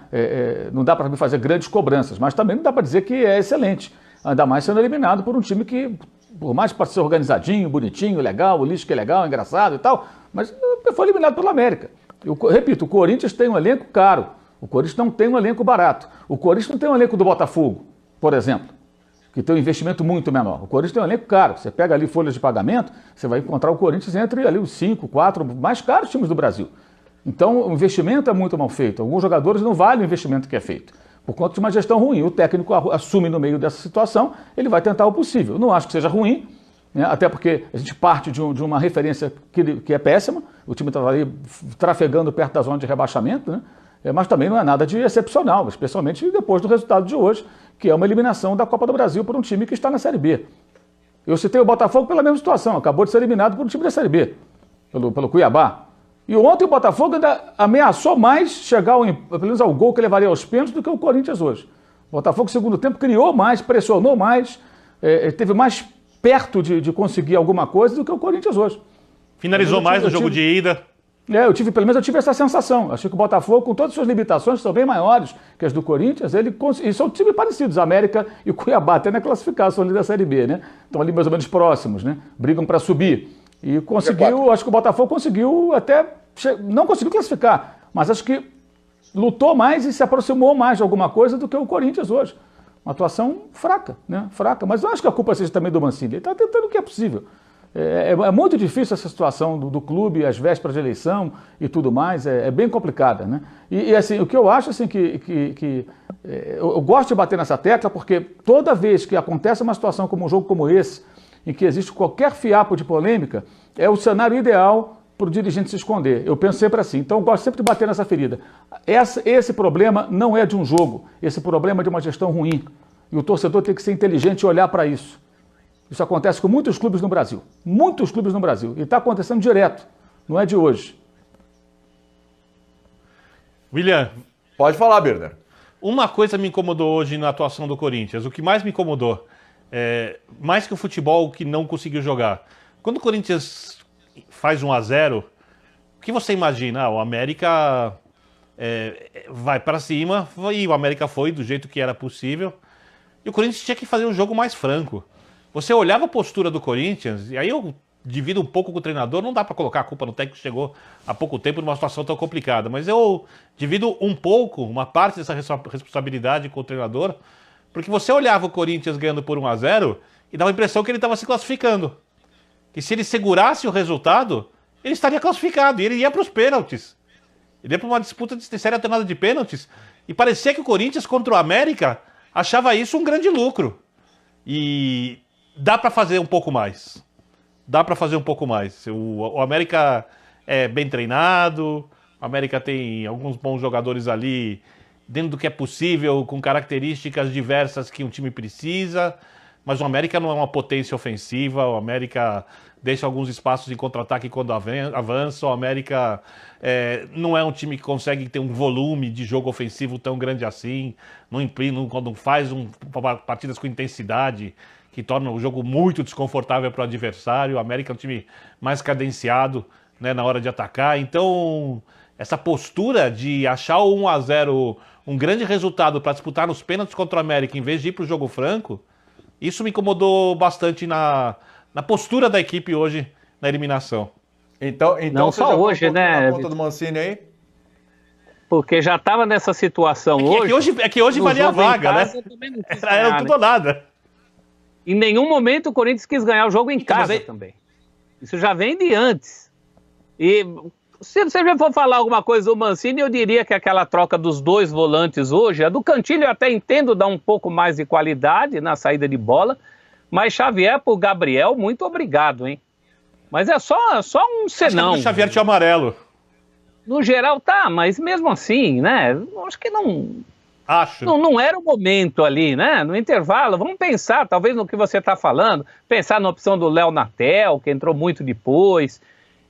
Não dá para fazer grandes cobranças, mas também não dá para dizer que é excelente. Ainda mais sendo eliminado por um time que, por mais que possa ser organizadinho, bonitinho, legal, o lixo que é legal, engraçado e tal, mas foi eliminado pelo América. Eu repito, o Corinthians tem um elenco caro, o Corinthians não tem um elenco barato. O Corinthians não tem um elenco do Botafogo, por exemplo, que tem um investimento muito menor. O Corinthians tem um elenco caro. Você pega ali folhas de pagamento, você vai encontrar o Corinthians entre ali os 5, 4 mais caros times do Brasil. Então, o investimento é muito mal feito. Alguns jogadores não valem o investimento que é feito, por conta de uma gestão ruim. O técnico assume no meio dessa situação, ele vai tentar o possível. Não acho que seja ruim, né? Até porque a gente parte de uma referência que é péssima. O time estava ali trafegando perto da zona de rebaixamento, né? Mas também não é nada de excepcional, especialmente depois do resultado de hoje, que é uma eliminação da Copa do Brasil por um time que está na Série B. Eu citei o Botafogo pela mesma situação, acabou de ser eliminado por um time da Série B, pelo Cuiabá. E ontem o Botafogo ainda ameaçou mais chegar pelo menos ao gol que levaria aos pênaltis do que o Corinthians hoje. O Botafogo, no segundo tempo, criou mais, pressionou mais, esteve mais perto de conseguir alguma coisa do que o Corinthians hoje. Finalizou mais no jogo de ida. Pelo menos eu tive essa sensação. Achei que o Botafogo, com todas as suas limitações, que são bem maiores que as do Corinthians, e são times parecidos, América e o Cuiabá, até na classificação ali da Série B, né? Estão ali mais ou menos próximos, né? Brigam para subir. E conseguiu, acho que o Botafogo conseguiu não conseguiu classificar, mas acho que lutou mais e se aproximou mais de alguma coisa do que o Corinthians hoje. Uma atuação fraca, né? Fraca. Mas eu acho que a culpa seja também do Mancini. Ele está tentando o que é possível. É muito difícil essa situação do clube, as vésperas de eleição e tudo mais, é bem complicada, né? E assim, o que eu acho assim eu gosto de bater nessa tecla porque toda vez que acontece uma situação como um jogo como esse, em que existe qualquer fiapo de polêmica, é o cenário ideal para o dirigente se esconder. Eu penso sempre assim, então eu gosto sempre de bater nessa ferida. Esse problema não é de um jogo, esse problema é de uma gestão ruim. E o torcedor tem que ser inteligente e olhar para isso. Isso acontece com muitos clubes no Brasil. Muitos clubes no Brasil. E está acontecendo direto. Não é de hoje. William. Pode falar, Birner. Uma coisa me incomodou hoje na atuação do Corinthians. O que mais me incomodou, mais que o futebol que não conseguiu jogar. Quando o Corinthians faz 1-0, o que você imagina? O América vai para cima, e o América foi do jeito que era possível. E o Corinthians tinha que fazer um jogo mais franco. Você olhava a postura do Corinthians, e aí eu divido um pouco com o treinador, não dá para colocar a culpa no técnico que chegou há pouco tempo numa situação tão complicada, mas eu divido um pouco, uma parte dessa responsabilidade com o treinador, porque você olhava o Corinthians ganhando por 1-0 e dava a impressão que ele estava se classificando. Que se ele segurasse o resultado, ele estaria classificado, e ele ia para os pênaltis. Ele ia para uma disputa de série alternada de pênaltis, e parecia que o Corinthians contra o América achava isso um grande lucro. E dá para fazer um pouco mais. Dá para fazer um pouco mais. O América é bem treinado, o América tem alguns bons jogadores ali dentro do que é possível, com características diversas que um time precisa, mas o América não é uma potência ofensiva, o América deixa alguns espaços em contra-ataque quando avança, o América não é um time que consegue ter um volume de jogo ofensivo tão grande assim, quando faz partidas com intensidade, que torna o jogo muito desconfortável para o adversário. O América é um time mais cadenciado, né, na hora de atacar. Então, essa postura de achar o 1-0 um grande resultado para disputar nos pênaltis contra o América, em vez de ir para o jogo franco, isso me incomodou bastante na postura da equipe hoje na eliminação. Então não você só já hoje, né? Na conta do Mancini aí? Porque já estava nessa situação hoje. É que hoje valia a vaga, né? Era tudo ou nada. Em nenhum momento o Corinthians quis ganhar o jogo em casa também. Isso já vem de antes. E se você já for falar alguma coisa do Mancini, eu diria que aquela troca dos 2 volantes hoje, a do Cantilho eu até entendo dar um pouco mais de qualidade na saída de bola, mas Xavier por Gabriel, muito obrigado, hein? Mas é só um senão. Acho que o Xavier tinha amarelo. No geral tá, mas mesmo assim, né? Acho que não era o momento ali, né? No intervalo, vamos pensar, talvez no que você está falando, pensar na opção do Léo Natel, que entrou muito depois.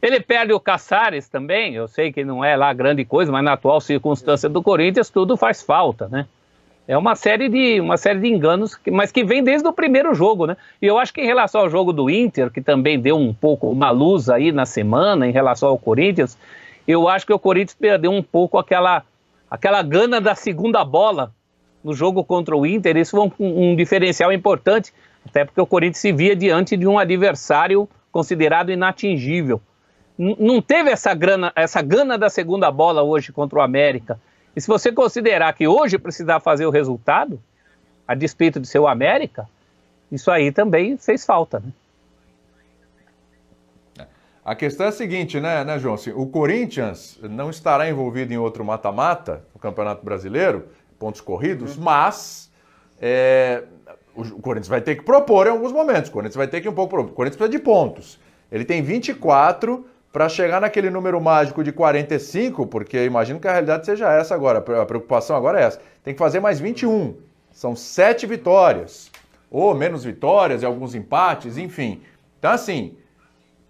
Ele perde o Caçares também, eu sei que não é lá grande coisa, mas na atual circunstância do Corinthians tudo faz falta, né? É uma série de enganos, mas que vem desde o primeiro jogo, né? E eu acho que em relação ao jogo do Inter, que também deu um pouco uma luz aí na semana em relação ao Corinthians, eu acho que o Corinthians perdeu um pouco aquela gana da segunda bola no jogo contra o Inter. Isso foi um diferencial importante, até porque o Corinthians se via diante de um adversário considerado inatingível. Não teve essa gana da segunda bola hoje contra o América. E se você considerar que hoje precisar fazer o resultado, a despeito de ser o América, isso aí também fez falta, né? A questão é a seguinte, né, João? Assim, o Corinthians não estará envolvido em outro mata-mata no Campeonato Brasileiro, pontos corridos, mas o Corinthians vai ter que propor em alguns momentos. O Corinthians vai ter que o Corinthians precisa de pontos. Ele tem 24 para chegar naquele número mágico de 45, porque eu imagino que a realidade seja essa agora. A preocupação agora é essa. Tem que fazer mais 21. São 7 vitórias. Ou menos vitórias e alguns empates, enfim. Então, assim,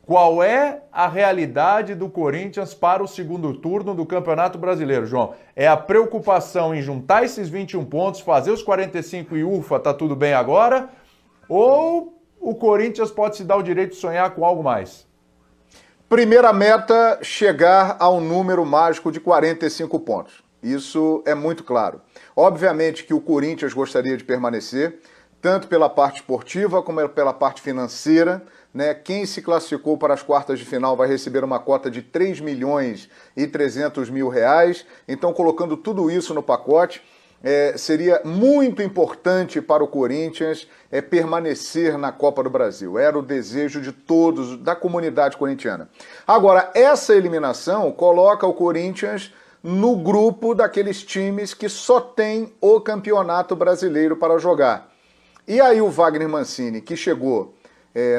qual é a realidade do Corinthians para o segundo turno do Campeonato Brasileiro, João? É a preocupação em juntar esses 21 pontos, fazer os 45 e ufa, tá tudo bem agora? Ou o Corinthians pode se dar o direito de sonhar com algo mais? Primeira meta, chegar ao número mágico de 45 pontos. Isso é muito claro. Obviamente que o Corinthians gostaria de permanecer, tanto pela parte esportiva como pela parte financeira, né? Quem se classificou para as quartas de final vai receber uma cota de 3 milhões e 300 mil reais. Então, colocando tudo isso no pacote, seria muito importante para o Corinthians permanecer na Copa do Brasil. Era o desejo de todos, da comunidade corintiana. Agora, essa eliminação coloca o Corinthians no grupo daqueles times que só tem o Campeonato Brasileiro para jogar. E aí o Wagner Mancini, que chegou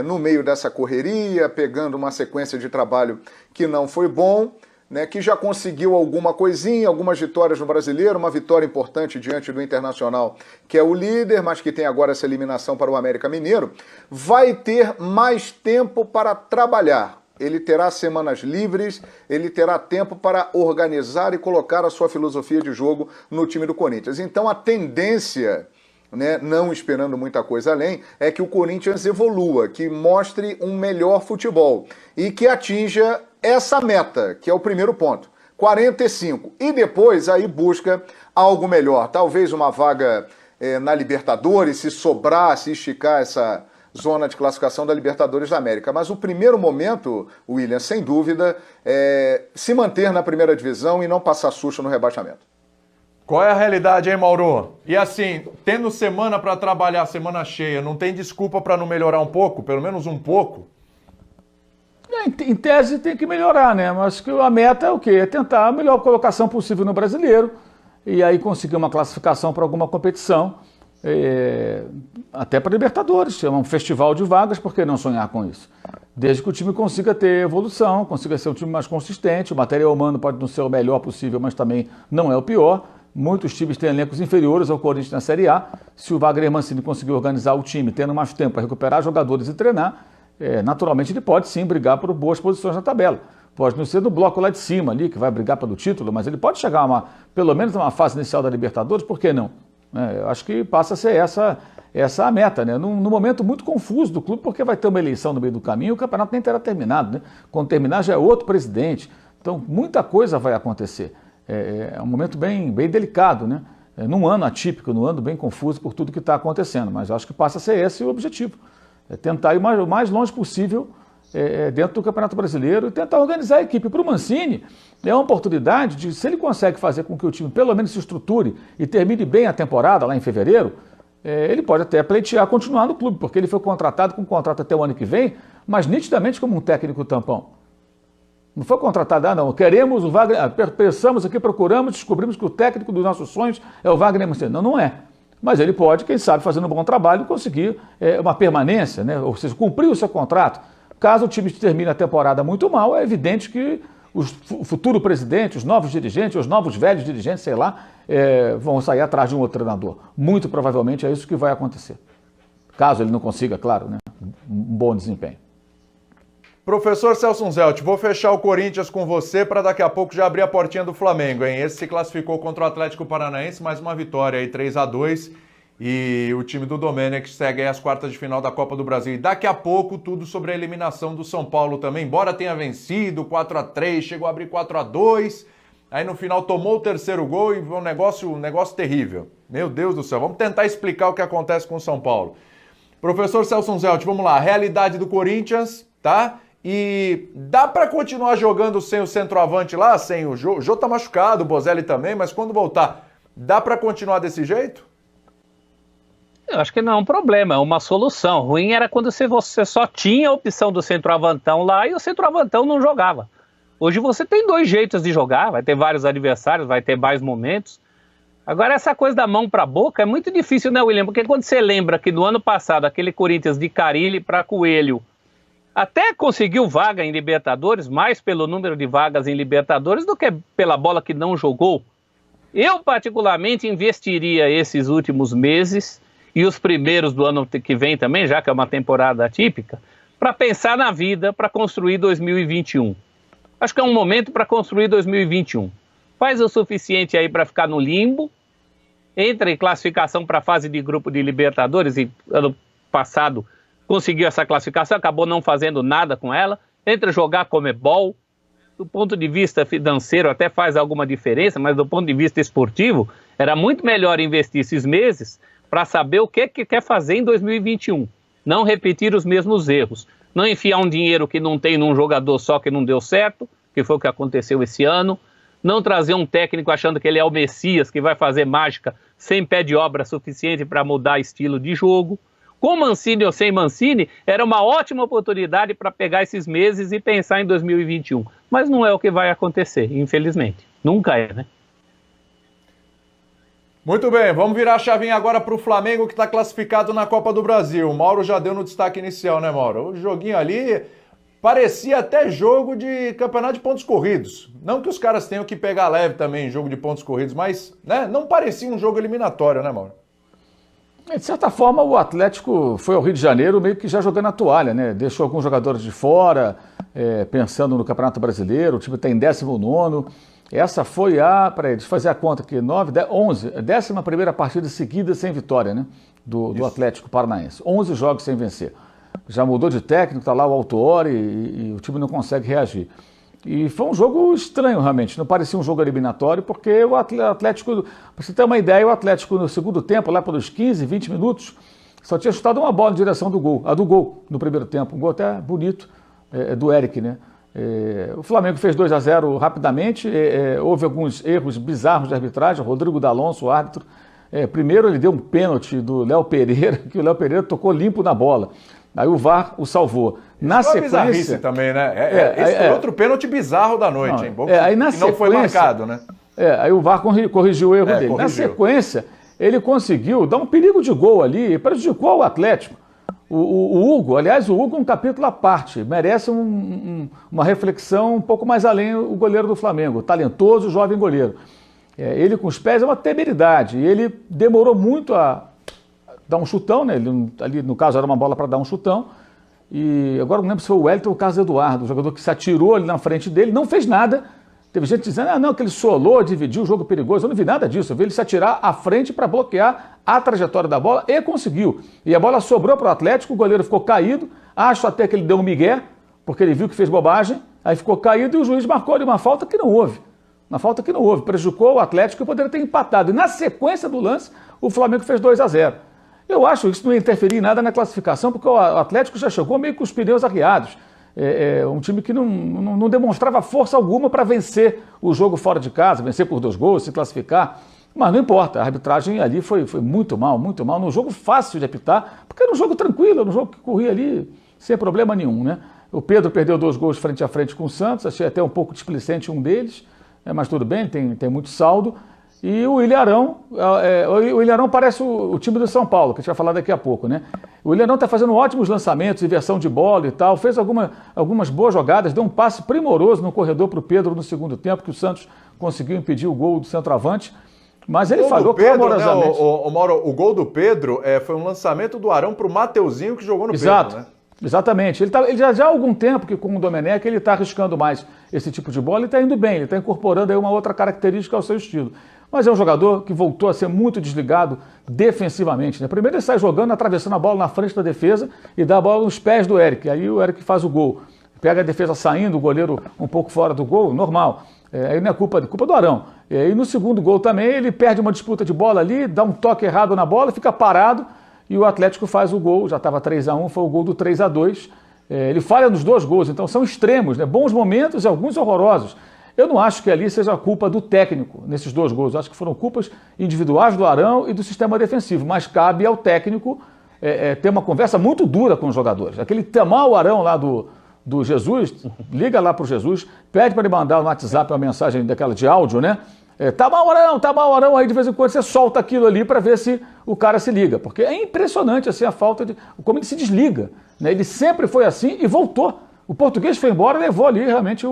no meio dessa correria, pegando uma sequência de trabalho que não foi bom, né, que já conseguiu alguma coisinha, algumas vitórias no Brasileiro, uma vitória importante diante do Internacional, que é o líder, mas que tem agora essa eliminação para o América Mineiro, vai ter mais tempo para trabalhar. Ele terá semanas livres, ele terá tempo para organizar e colocar a sua filosofia de jogo no time do Corinthians. Então a tendência, né, não esperando muita coisa além, é que o Corinthians evolua, que mostre um melhor futebol e que atinja essa meta, que é o primeiro ponto, 45. E depois aí busca algo melhor, talvez uma vaga na Libertadores, se sobrar, se esticar essa zona de classificação da Libertadores da América. Mas o primeiro momento, William, sem dúvida, é se manter na primeira divisão e não passar susto no rebaixamento. Qual é a realidade, hein, Mauro? E assim, tendo semana para trabalhar, semana cheia, não tem desculpa para não melhorar um pouco? Pelo menos um pouco? Em tese tem que melhorar, né? Mas que a meta é o quê? É tentar a melhor colocação possível no Brasileiro e aí conseguir uma classificação para alguma competição, até para Libertadores, é um festival de vagas, por que não sonhar com isso? Desde que o time consiga ter evolução, consiga ser um time mais consistente, o material humano pode não ser o melhor possível, mas também não é o pior. Muitos times têm elencos inferiores ao Corinthians na Série A. Se o Wagner Mancini conseguir organizar o time, tendo mais tempo para recuperar jogadores e treinar, naturalmente ele pode sim brigar por boas posições na tabela. Pode não ser no bloco lá de cima ali, que vai brigar pelo título, mas ele pode chegar pelo menos a uma fase inicial da Libertadores, por que não? Eu acho que passa a ser essa a meta, né? Num momento muito confuso do clube, porque vai ter uma eleição no meio do caminho e o campeonato nem terá terminado, né? Quando terminar já é outro presidente, então muita coisa vai acontecer. É um momento bem delicado, né? Num ano atípico, num ano bem confuso por tudo que está acontecendo, mas acho que passa a ser esse o objetivo. Tentar ir o mais longe possível dentro do Campeonato Brasileiro e tentar organizar a equipe. Para o Mancini, é uma oportunidade de, se ele consegue fazer com que o time pelo menos se estruture e termine bem a temporada lá em fevereiro, ele pode até pleitear continuar no clube, porque ele foi contratado com um contrato até o ano que vem, mas nitidamente como um técnico tampão. Não foi contratado, não. Queremos o Wagner. Pensamos aqui, procuramos, descobrimos que o técnico dos nossos sonhos é o Wagner Mancini. Não, não é. Mas ele pode, quem sabe, fazendo um bom trabalho, conseguir uma permanência, né? Ou seja, cumprir o seu contrato. Caso o time termine a temporada muito mal, é evidente que o futuro presidente, os novos dirigentes, os novos velhos dirigentes, sei lá, vão sair atrás de um outro treinador. Muito provavelmente é isso que vai acontecer. Caso ele não consiga, claro, né, um bom desempenho. Professor Celso Zelt, vou fechar o Corinthians com você para daqui a pouco já abrir a portinha do Flamengo, hein? Esse se classificou contra o Atlético Paranaense, mais uma vitória aí, 3-2. E o time do Domenech segue aí as quartas de final da Copa do Brasil. E daqui a pouco tudo sobre a eliminação do São Paulo também. Embora tenha vencido 4-3, chegou a abrir 4-2. Aí no final tomou o terceiro gol e foi um negócio terrível. Meu Deus do céu, vamos tentar explicar o que acontece com o São Paulo. Professor Celso Zelt, vamos lá, realidade do Corinthians, tá? E dá para continuar jogando sem o centroavante lá, sem o Jô? O Jô tá machucado, o Bozelli também, mas quando voltar, dá para continuar desse jeito? Eu acho que não é um problema, é uma solução. Ruim era quando você só tinha a opção do centroavantão lá e o centroavantão não jogava. Hoje você tem dois jeitos de jogar, vai ter vários adversários, vai ter mais momentos. Agora essa coisa da mão para a boca é muito difícil, né, William? Porque quando você lembra que no ano passado aquele Corinthians de Carille para Coelho até conseguiu vaga em Libertadores, mais pelo número de vagas em Libertadores do que pela bola que não jogou. Eu particularmente investiria esses últimos meses e os primeiros do ano que vem também, já que é uma temporada atípica, para pensar na vida, para construir 2021. Acho que é um momento para construir 2021. Faz o suficiente aí para ficar no limbo, entra em classificação para a fase de grupo de Libertadores, e ano passado conseguiu essa classificação, acabou não fazendo nada com ela, entra jogar Comebol, do ponto de vista financeiro até faz alguma diferença, mas do ponto de vista esportivo, era muito melhor investir esses meses para saber o que quer fazer em 2021. Não repetir os mesmos erros. Não enfiar um dinheiro que não tem num jogador só que não deu certo, que foi o que aconteceu esse ano. Não trazer um técnico achando que ele é o Messias, que vai fazer mágica sem pé de obra suficiente para mudar estilo de jogo. Com Mancini ou sem Mancini, era uma ótima oportunidade para pegar esses meses e pensar em 2021. Mas não é o que vai acontecer, infelizmente. Nunca é, né? Muito bem, vamos virar a chavinha agora para o Flamengo, que está classificado na Copa do Brasil. O Mauro já deu no destaque inicial, né, Mauro? O joguinho ali parecia até jogo de campeonato de pontos corridos. Não que os caras tenham que pegar leve também em jogo de pontos corridos, mas né, não parecia um jogo eliminatório, né, Mauro? De certa forma, o Atlético foi ao Rio de Janeiro meio que já jogando a toalha, né? Deixou alguns jogadores de fora, pensando no Campeonato Brasileiro, o time está em 19º. Essa foi deixa eu fazer a conta aqui, 9, 10, 11, 11ª partida seguida sem vitória, né? Do Atlético Paranaense. 11 jogos sem vencer. Já mudou de técnico, está lá o Autuori e o time não consegue reagir. E foi um jogo estranho, realmente. Não parecia um jogo eliminatório, porque o Atlético, para você ter uma ideia, o Atlético no segundo tempo, lá pelos 15, 20 minutos, só tinha chutado uma bola em direção do gol, a do gol no primeiro tempo. Um gol até bonito, do Eric, né? O Flamengo fez 2-0 rapidamente, houve alguns erros bizarros de arbitragem. Rodrigo D'Alonso, o árbitro, primeiro ele deu um pênalti do Léo Pereira, que o Léo Pereira tocou limpo na bola. Aí o VAR o salvou. Na sequência também, né? Esse foi outro pênalti bizarro da noite, hein? Bom, aí na sequência, não foi marcado, né? Aí o VAR corrigiu o erro dele. Corrigiu. Na sequência, ele conseguiu dar um perigo de gol ali e prejudicou o Atlético. O Hugo, aliás, o Hugo é um capítulo à parte, merece uma reflexão um pouco mais além, o goleiro do Flamengo, talentoso, jovem goleiro. Ele com os pés é uma temeridade, e ele demorou muito a dar um chutão, né? Ele, ali no caso era uma bola para dar um chutão, e agora não lembro se foi o Wellington ou o Carlos Eduardo, o jogador que se atirou ali na frente dele, não fez nada. Teve gente dizendo, não, que ele solou, dividiu o jogo perigoso. Eu não vi nada disso, eu vi ele se atirar à frente para bloquear a trajetória da bola e conseguiu. E a bola sobrou para o Atlético, o goleiro ficou caído, acho até que ele deu um migué, porque ele viu que fez bobagem, aí ficou caído e o juiz marcou ali uma falta que não houve. Uma falta que não houve, prejudicou o Atlético e poderia ter empatado. E na sequência do lance, o Flamengo fez 2-0. Eu acho que isso não ia interferir em nada na classificação, porque o Atlético já chegou meio com os pneus arriados. Um time que não demonstrava força alguma para vencer o jogo fora de casa, vencer por 2 gols, se classificar. Mas não importa, a arbitragem ali foi muito mal, num jogo fácil de apitar, porque era um jogo tranquilo, era um jogo que corria ali sem problema nenhum, né? O Pedro perdeu 2 gols frente a frente com o Santos, achei até um pouco displicente um deles, mas tudo bem, tem muito saldo. E o Ilharão, o Ilharão parece o time do São Paulo, que a gente vai falar daqui a pouco, né? O Ilharão está fazendo ótimos lançamentos, inversão de bola e tal, fez algumas boas jogadas, deu um passe primoroso no corredor para o Pedro no segundo tempo, que o Santos conseguiu impedir o gol do centroavante, mas ele falhou clamorosamente. Né, Mauro, o gol do Pedro foi um lançamento do Arão para o Mateuzinho que jogou no Exato. Pedro, né? Exatamente. Ele já há algum tempo que com o Domenech ele está arriscando mais esse tipo de bola e está indo bem, ele está incorporando aí uma outra característica ao seu estilo. Mas é um jogador que voltou a ser muito desligado defensivamente, né? Primeiro ele sai jogando, atravessando a bola na frente da defesa e dá a bola nos pés do Eric. Aí o Eric faz o gol. Pega a defesa saindo, o goleiro um pouco fora do gol, normal. Aí não é culpa do Arão. E aí no segundo gol também ele perde uma disputa de bola ali, dá um toque errado na bola, fica parado e o Atlético faz o gol. Já estava 3-1, foi o gol do 3-2. Ele falha nos 2 gols, então são extremos, né? Bons momentos e alguns horrorosos. Eu não acho que ali seja a culpa do técnico nesses 2 gols. Eu acho que foram culpas individuais do Arão e do sistema defensivo. Mas cabe ao técnico ter uma conversa muito dura com os jogadores. Aquele temar o Arão lá do Jesus, liga lá para o Jesus, pede para ele mandar no WhatsApp uma mensagem daquela de áudio, né? Tá mal o Arão, aí de vez em quando você solta aquilo ali para ver se o cara se liga. Porque é impressionante assim, a falta de... como ele se desliga, né? Ele sempre foi assim e voltou. O português foi embora e levou ali realmente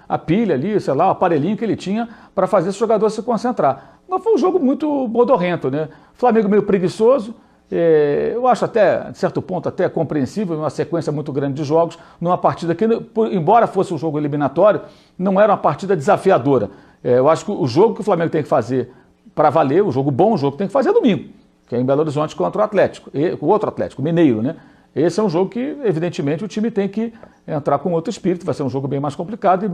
a pilha ali, sei lá, o aparelhinho que ele tinha para fazer esse jogador se concentrar. Mas foi um jogo muito modorrento, né? Flamengo meio preguiçoso, eu acho até, de certo ponto, até compreensível, uma sequência muito grande de jogos, numa partida que, embora fosse um jogo eliminatório, não era uma partida desafiadora. Eu acho que o jogo que o Flamengo tem que fazer para valer, o jogo bom, o jogo que tem que fazer é domingo, que é em Belo Horizonte contra o Atlético, o outro Atlético, o Mineiro, né? Esse é um jogo que, evidentemente, o time tem que entrar com outro espírito, vai ser um jogo bem mais complicado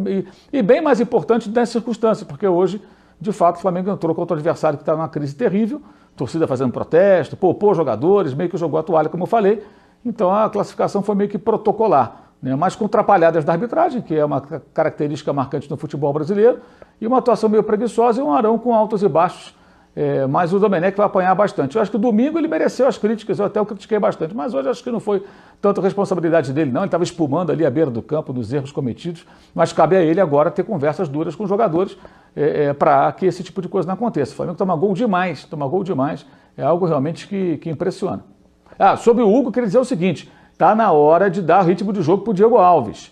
e bem mais importante nessa circunstância, porque hoje, de fato, o Flamengo entrou contra o adversário que está numa crise terrível, torcida fazendo protesto, poupou jogadores, meio que jogou a toalha, como eu falei, então a classificação foi meio que protocolar, né? Mas com atrapalhadas da arbitragem, que é uma característica marcante no futebol brasileiro, e uma atuação meio preguiçosa e um Arão com altos e baixos. Mas o Domenech vai apanhar bastante. Eu acho que o domingo ele mereceu as críticas, eu até o critiquei bastante, mas hoje acho que não foi tanto responsabilidade dele, não. Ele estava espumando ali à beira do campo dos erros cometidos, mas cabe a ele agora ter conversas duras com os jogadores para que esse tipo de coisa não aconteça. O Flamengo toma gol demais, é algo realmente que impressiona. Sobre o Hugo, eu queria dizer o seguinte: está na hora de dar ritmo de jogo para o Diego Alves.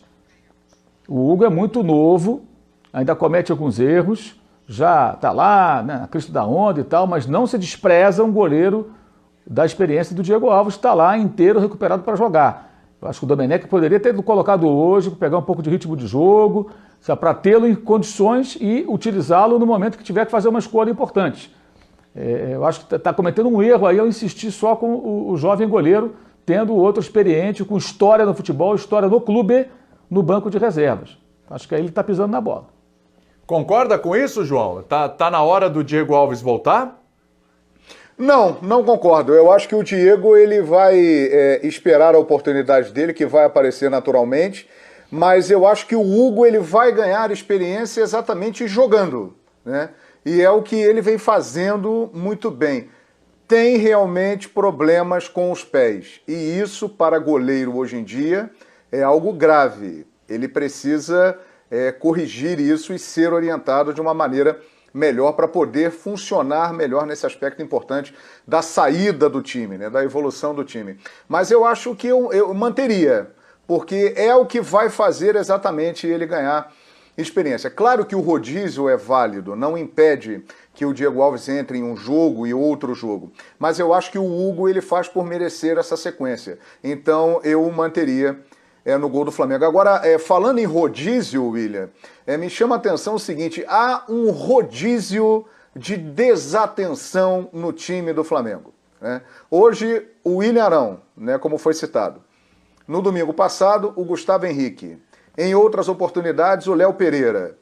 O Hugo é muito novo, ainda comete alguns erros, já está lá, né, na crista da onda e tal, mas não se despreza um goleiro da experiência do Diego Alves, que está lá inteiro, recuperado para jogar. Eu acho que o Domenech poderia ter colocado hoje, pegar um pouco de ritmo de jogo, para tê-lo em condições e utilizá-lo no momento que tiver que fazer uma escolha importante. Eu acho que está cometendo um erro aí ao insistir só com o jovem goleiro, tendo outro experiente, com história no futebol, história no clube, no banco de reservas. Acho que aí ele está pisando na bola. Concorda com isso, João? Tá na hora do Diego Alves voltar? Não concordo. Eu acho que o Diego ele vai esperar a oportunidade dele, que vai aparecer naturalmente, mas eu acho que o Hugo ele vai ganhar experiência exatamente jogando, né? E é o que ele vem fazendo muito bem. Tem realmente problemas com os pés, e isso para goleiro hoje em dia é algo grave. Ele precisa corrigir isso e ser orientado de uma maneira melhor para poder funcionar melhor nesse aspecto importante da saída do time, né, da evolução do time. Mas eu acho que eu manteria, porque é o que vai fazer exatamente ele ganhar experiência. Claro que o rodízio é válido, não impede que o Diego Alves entre em um jogo e outro jogo, mas eu acho que o Hugo ele faz por merecer essa sequência. Então eu o manteria no gol do Flamengo. Agora, falando em rodízio, William, me chama a atenção o seguinte: há um rodízio de desatenção no time do Flamengo, né? Hoje, o William Arão, né, como foi citado. No domingo passado, o Gustavo Henrique. Em outras oportunidades, o Léo Pereira.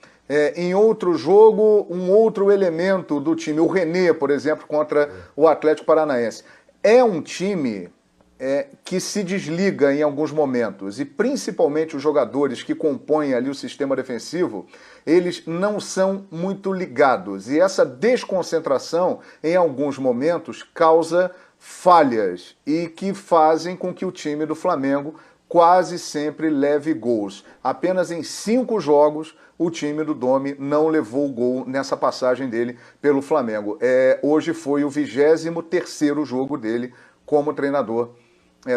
Em outro jogo, um outro elemento do time, o René, por exemplo, contra o Atlético Paranaense. É um time que se desliga em alguns momentos, e principalmente os jogadores que compõem ali o sistema defensivo, eles não são muito ligados, e essa desconcentração em alguns momentos causa falhas e que fazem com que o time do Flamengo quase sempre leve gols. Apenas em 5 jogos o time do Domi não levou gol nessa passagem dele pelo Flamengo. Hoje foi o 23º jogo dele como treinador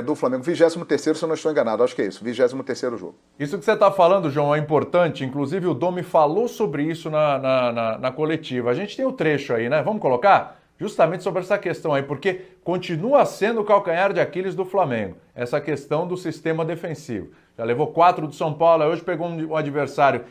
do Flamengo. 23º, se eu não estou enganado, acho que é isso, 23º jogo. Isso que você está falando, João, é importante. Inclusive o Domi falou sobre isso na coletiva. A gente tem o trecho aí, né? Vamos colocar? Justamente sobre essa questão aí, porque continua sendo o calcanhar de Aquiles do Flamengo, essa questão do sistema defensivo. Já levou 4 do São Paulo, hoje pegou um adversário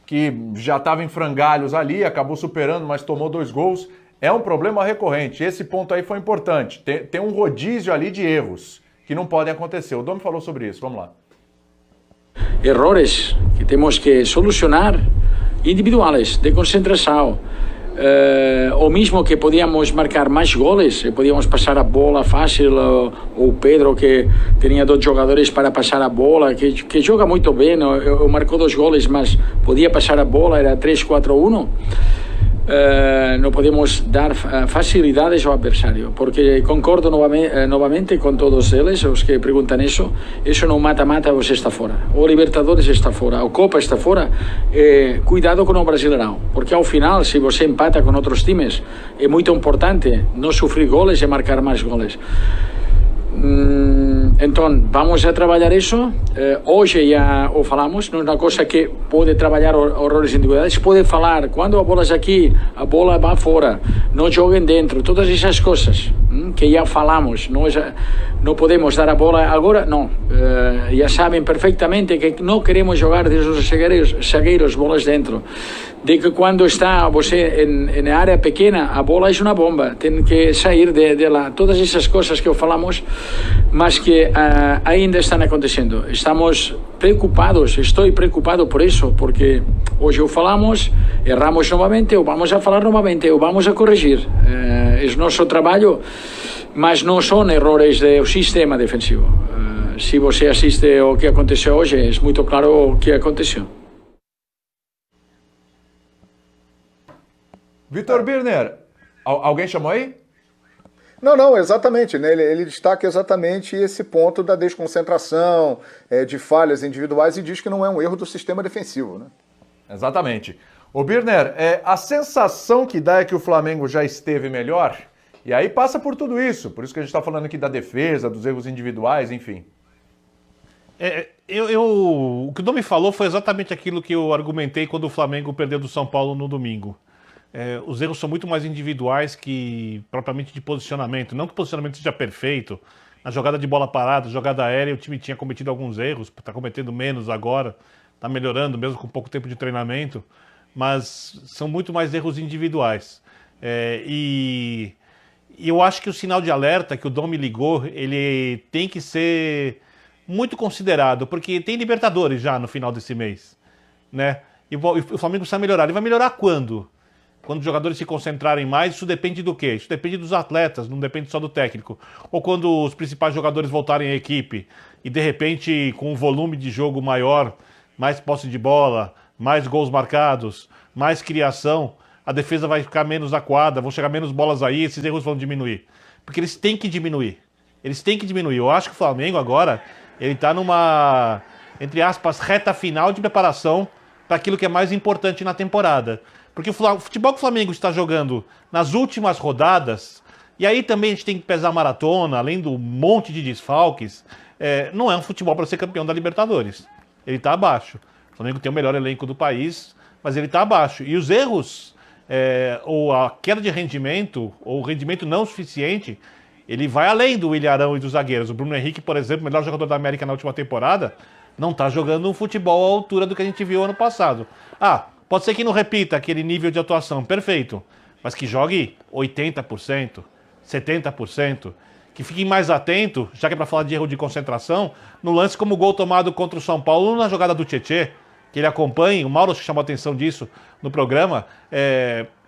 que já estava em frangalhos ali, acabou superando, mas tomou 2 gols. É um problema recorrente. Esse ponto aí foi importante. Tem um rodízio ali de erros que não podem acontecer. O Domi falou sobre isso, vamos lá. Errores que temos que solucionar, individuais, de concentração. Ou mesmo que podíamos marcar mais goles, podíamos passar a bola fácil, o Pedro que tinha 2 jogadores para passar a bola, que joga muito bem, marcou 2 goles, mas podia passar a bola, era 3-4-1. Não podemos dar facilidades ao adversário, porque concordo novamente com todos eles, os que perguntam isso no mata-mata você está fora, o Libertadores está fora, o Copa está fora. Cuidado com o Brasileirão, porque ao final, se você empata com outros times, é muito importante não sofrer goles e marcar mais goles. Então, vamos a trabalhar isso. Hoje já o falamos, não é uma coisa que pode trabalhar errores individuais, pode falar, quando a bola é aqui, a bola vai fora, não joguem dentro, todas essas coisas que já falamos. Não podemos dar a bola agora, não. Já sabem perfeitamente que não queremos jogar desde os zagueiros bolas dentro. De que quando está você em área pequena, a bola é uma bomba, tem que sair de lá. Todas essas coisas que falamos, mas que ainda estão acontecendo. Estamos preocupados, estou preocupado por isso, porque hoje o falamos, erramos novamente, ou vamos a falar novamente, ou vamos a corrigir. É nosso trabalho, mas não são errores do sistema defensivo. Se você assiste o que aconteceu hoje, é muito claro o que aconteceu. Vitor Birner, alguém chamou aí? Não, exatamente, né? Ele destaca exatamente esse ponto da desconcentração, de falhas individuais, e diz que não é um erro do sistema defensivo, né? Exatamente. Ô Birner, a sensação que dá é que o Flamengo já esteve melhor, e aí passa por tudo isso, por isso que a gente está falando aqui da defesa, dos erros individuais, enfim. O que o Domi falou foi exatamente aquilo que eu argumentei quando o Flamengo perdeu do São Paulo no domingo. Os erros são muito mais individuais que propriamente de posicionamento. Não que o posicionamento seja perfeito. Na jogada de bola parada, jogada aérea, o time tinha cometido alguns erros, está cometendo menos agora, está melhorando mesmo com pouco tempo de treinamento, mas são muito mais erros individuais. E eu acho que o sinal de alerta que o Domi ligou, ele tem que ser muito considerado, porque tem Libertadores já no final desse mês, né? E o Flamengo precisa melhorar. Ele vai melhorar quando? Quando os jogadores se concentrarem mais, isso depende do quê? Isso depende dos atletas, não depende só do técnico. Ou quando os principais jogadores voltarem à equipe e, de repente, com um volume de jogo maior, mais posse de bola, mais gols marcados, mais criação, a defesa vai ficar menos acuada, vão chegar menos bolas aí, esses erros vão diminuir. Porque eles têm que diminuir. Eles têm que diminuir. Eu acho que o Flamengo agora, ele está numa, entre aspas, reta final de preparação para aquilo que é mais importante na temporada. Porque o futebol que o Flamengo está jogando nas últimas rodadas, e aí também a gente tem que pesar a maratona, além do monte de desfalques, não é um futebol para ser campeão da Libertadores. Ele está abaixo. O Flamengo tem o melhor elenco do país, mas ele está abaixo. E os erros, ou a queda de rendimento, ou o rendimento não suficiente, ele vai além do Willian Arão e dos zagueiros. O Bruno Henrique, por exemplo, melhor jogador da América na última temporada, não está jogando um futebol à altura do que a gente viu ano passado. Pode ser que não repita aquele nível de atuação, perfeito, mas que jogue 80%, 70%, que fique mais atento, já que é para falar de erro de concentração, no lance como o gol tomado contra o São Paulo na jogada do Tietê, que ele acompanhe, o Mauro chamou a atenção disso no programa,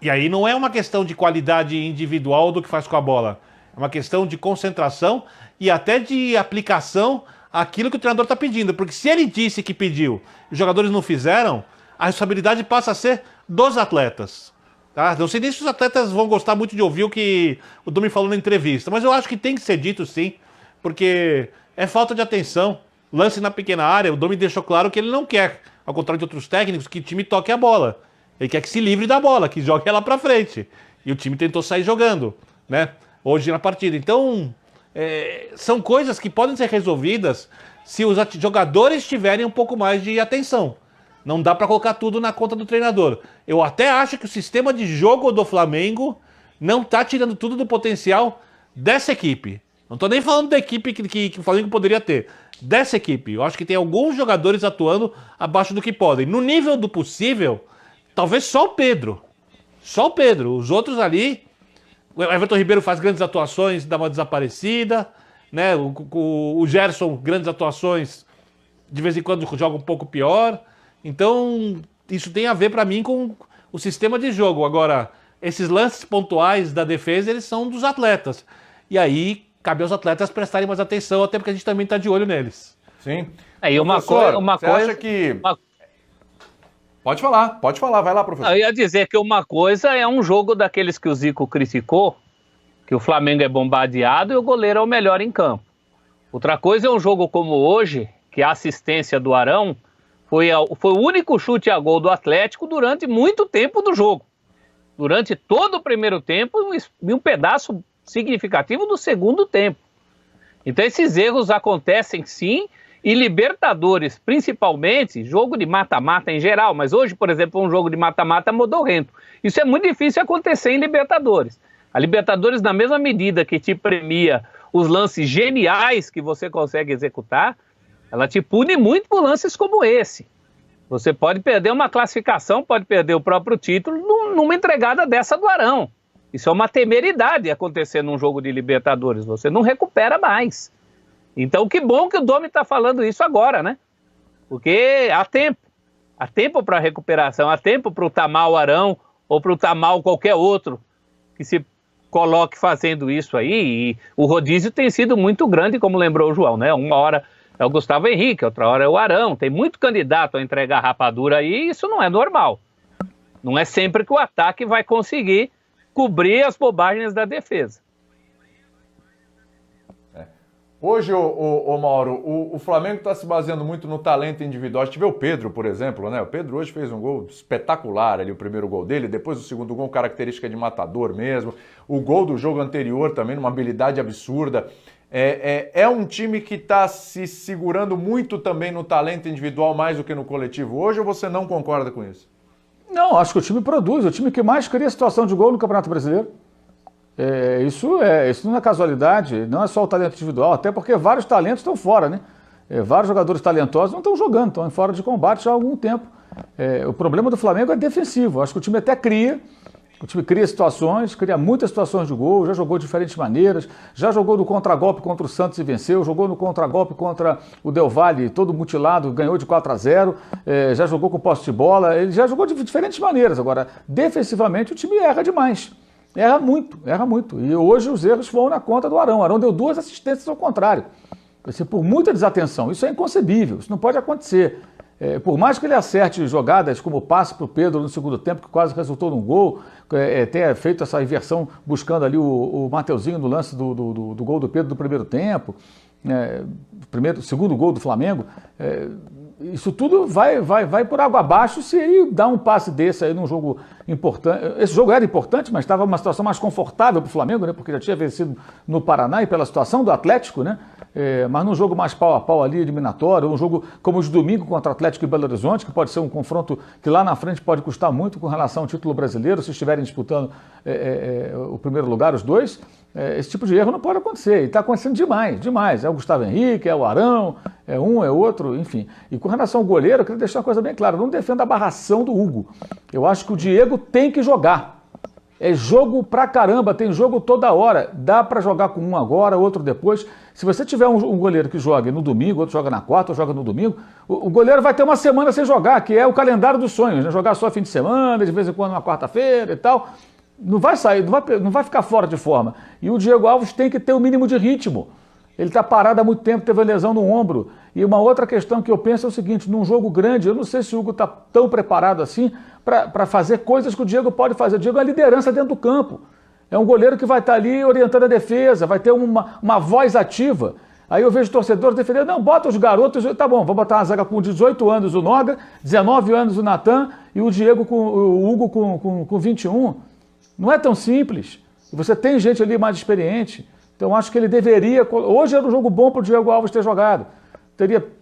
e aí não é uma questão de qualidade individual do que faz com a bola, é uma questão de concentração e até de aplicação àquilo que o treinador está pedindo, porque se ele disse que pediu e os jogadores não fizeram, a responsabilidade passa a ser dos atletas. Tá? Não sei nem se os atletas vão gostar muito de ouvir o que o Domi falou na entrevista, mas eu acho que tem que ser dito sim, porque é falta de atenção. lance na pequena área, o Domi deixou claro que ele não quer, ao contrário de outros técnicos, que o time toque a bola. Ele quer que se livre da bola, que jogue ela pra frente. E o time tentou sair jogando, né? Hoje na partida. Então, são coisas que podem ser resolvidas se os jogadores tiverem um pouco mais de atenção. Não dá pra colocar tudo na conta do treinador. Eu até acho que o sistema de jogo do Flamengo não tá tirando tudo do potencial dessa equipe. Não tô nem falando da equipe que o Flamengo poderia ter. Dessa equipe. Eu acho que tem alguns jogadores atuando abaixo do que podem. No nível do possível, talvez só o Pedro. Só o Pedro. Os outros ali... O Everton Ribeiro faz grandes atuações, dá uma desaparecida, né? O Gerson, grandes atuações, de vez em quando joga um pouco pior. Então, isso tem a ver para mim com o sistema de jogo. Agora, esses lances pontuais da defesa, eles são dos atletas. E aí, cabe aos atletas prestarem mais atenção, até porque a gente também está de olho neles. Sim. E uma você coisa... acha que... Pode falar, vai lá, professor. Eu ia dizer que uma coisa é um jogo daqueles que o Zico criticou, que o Flamengo é bombardeado e o goleiro é o melhor em campo. Outra coisa é um jogo como hoje, que a assistência do Arão foi o único chute a gol do Atlético durante muito tempo do jogo. Durante todo o primeiro tempo e um pedaço significativo do segundo tempo. Então esses erros acontecem sim, e Libertadores, principalmente, jogo de mata-mata em geral, mas hoje, por exemplo, um jogo de mata-mata modorrento. Isso é muito difícil acontecer em Libertadores. A Libertadores, na mesma medida que te premia os lances geniais que você consegue executar, ela te pune muito por lances como esse. Você pode perder uma classificação, pode perder o próprio título numa entregada dessa do Arão. Isso é uma temeridade acontecer num jogo de Libertadores. Você não recupera mais. Então, que bom que o Domi está falando isso agora, né? Porque há tempo. Há tempo para recuperação, há tempo para o Tamal Arão ou para o Tamal qualquer outro que se coloque fazendo isso aí. E o rodízio tem sido muito grande, como lembrou o João, né? Uma hora é o Gustavo Henrique, outra hora é o Arão. Tem muito candidato a entregar rapadura aí e isso não é normal. Não é sempre que o ataque vai conseguir cobrir as bobagens da defesa. Hoje, Mauro, o Flamengo está se baseando muito no talento individual. A gente vê o Pedro, por exemplo, né? O Pedro hoje fez um gol espetacular ali, o primeiro gol dele, depois o segundo gol, característica de matador mesmo. O gol do jogo anterior também, numa habilidade absurda. É um time que está se segurando muito também no talento individual mais do que no coletivo hoje, ou você não concorda com isso? Não, acho que o time produz, o time que mais cria situação de gol no Campeonato Brasileiro. Isso não é casualidade, não é só o talento individual, até porque vários talentos estão fora, né? Vários jogadores talentosos não estão jogando, estão fora de combate já há algum tempo. O problema do Flamengo é defensivo, acho que o time até cria situações, cria muitas situações de gol, já jogou de diferentes maneiras, já jogou no contragolpe contra o Santos e venceu, jogou no contragolpe contra o Del Valle, todo mutilado, ganhou de 4-0, já jogou com posse de bola, ele já jogou de diferentes maneiras. Agora, defensivamente o time erra demais. Erra muito. E hoje os erros foram na conta do Arão. O Arão deu 2 assistências ao contrário. Por muita desatenção. Isso é inconcebível, isso não pode acontecer. Por mais que ele acerte jogadas como o passe para o Pedro no segundo tempo, que quase resultou num gol, tenha feito essa inversão buscando ali o Mateuzinho no lance do gol do Pedro do primeiro tempo, segundo gol do Flamengo, isso tudo vai por água abaixo se ele dá um passe desse aí num jogo importante. Esse jogo era importante, mas estava uma situação mais confortável para o Flamengo, né? Porque já tinha vencido no Paraná e pela situação do Atlético, né? Mas num jogo mais pau a pau ali, eliminatório, um jogo como o de domingo contra o Atlético e Belo Horizonte, que pode ser um confronto que lá na frente pode custar muito com relação ao título brasileiro, se estiverem disputando o primeiro lugar, os dois. Esse tipo de erro não pode acontecer, e está acontecendo demais. É o Gustavo Henrique, é o Arão, é um, é outro, enfim. E com relação ao goleiro, eu queria deixar uma coisa bem clara, eu não defendo a barração do Hugo. Eu acho que o Diego tem que jogar. É jogo pra caramba, tem jogo toda hora. Dá pra jogar com um agora, outro depois. Se você tiver um goleiro que joga no domingo, outro joga na quarta, outro joga no domingo, o goleiro vai ter uma semana sem jogar, que é o calendário dos sonhos, né? Jogar só fim de semana, de vez em quando uma quarta-feira e tal. Não vai sair, não vai ficar fora de forma. E o Diego Alves tem que ter o mínimo de ritmo. Ele está parado há muito tempo, teve uma lesão no ombro. E uma outra questão que eu penso é o seguinte, num jogo grande, eu não sei se o Hugo está tão preparado assim para fazer coisas que o Diego pode fazer. O Diego é a liderança dentro do campo. É um goleiro que vai estar ali orientando a defesa, vai ter uma voz ativa. Aí eu vejo torcedores defendendo, não, bota os garotos, tá bom, vou botar uma zaga com 18 anos o Noga, 19 anos o Natan e o Diego o Hugo com 21. Não é tão simples. Você tem gente ali mais experiente. Então acho que ele deveria... Hoje era um jogo bom para o Diego Alves ter jogado.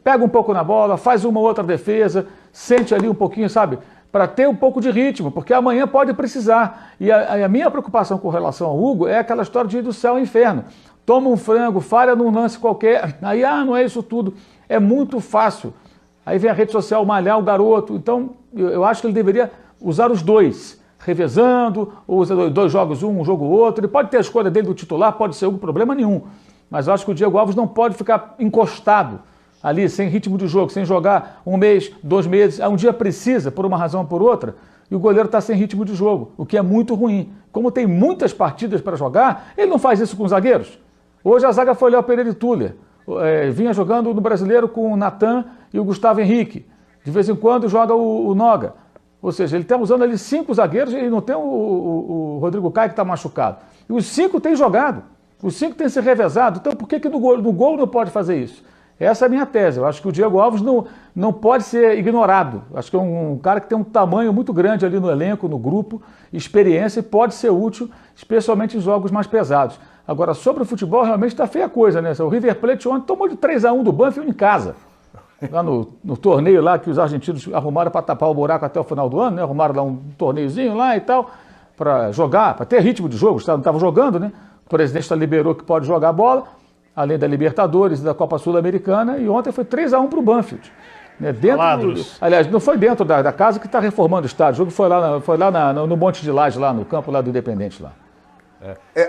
Pega um pouco na bola, faz uma outra defesa, sente ali um pouquinho, sabe? Para ter um pouco de ritmo, porque amanhã pode precisar. E a minha preocupação com relação ao Hugo é aquela história de ir do céu ao inferno. Toma um frango, falha num lance qualquer, aí não é isso tudo. É muito fácil. Aí vem a rede social malhar o garoto. Então eu acho que ele deveria usar os dois, revezando, ou usa 2 jogos um jogo outro. Ele pode ter a escolha dele do titular, pode ser algum problema nenhum. Mas eu acho que o Diego Alves não pode ficar encostado ali, sem ritmo de jogo, sem jogar 1 mês, 2 meses. Um dia precisa, por uma razão ou por outra, e o goleiro está sem ritmo de jogo, o que é muito ruim. Como tem muitas partidas para jogar, ele não faz isso com os zagueiros. Hoje a zaga foi Léo Pereira e Tuller. Vinha jogando no Brasileiro com o Natan e o Gustavo Henrique. De vez em quando joga o Noga. Ou seja, ele está usando ali 5 zagueiros e não tem o Rodrigo Caio que está machucado. E os 5 têm jogado. Os 5 têm se revezado. Então por que no gol não pode fazer isso? Essa é a minha tese. Eu acho que o Diego Alves não pode ser ignorado. Acho que é um cara que tem um tamanho muito grande ali no elenco, no grupo, experiência, e pode ser útil, especialmente em jogos mais pesados. Agora, sobre o futebol, realmente está feia a coisa, né? O River Plate ontem tomou de 3-1 do Banfield em casa. Lá no torneio lá que os argentinos arrumaram para tapar o buraco até o final do ano, né? Arrumaram lá um torneiozinho lá e tal, para jogar, para ter ritmo de jogo. Não estavam jogando, né? O presidente liberou que pode jogar bola, além da Libertadores e da Copa Sul-Americana, e ontem foi 3-1 para o Banfield. Né? Aliás, não foi dentro da casa que está reformando o estádio. O jogo foi lá no Monte de Laje, lá no campo lá do Independente. Lá.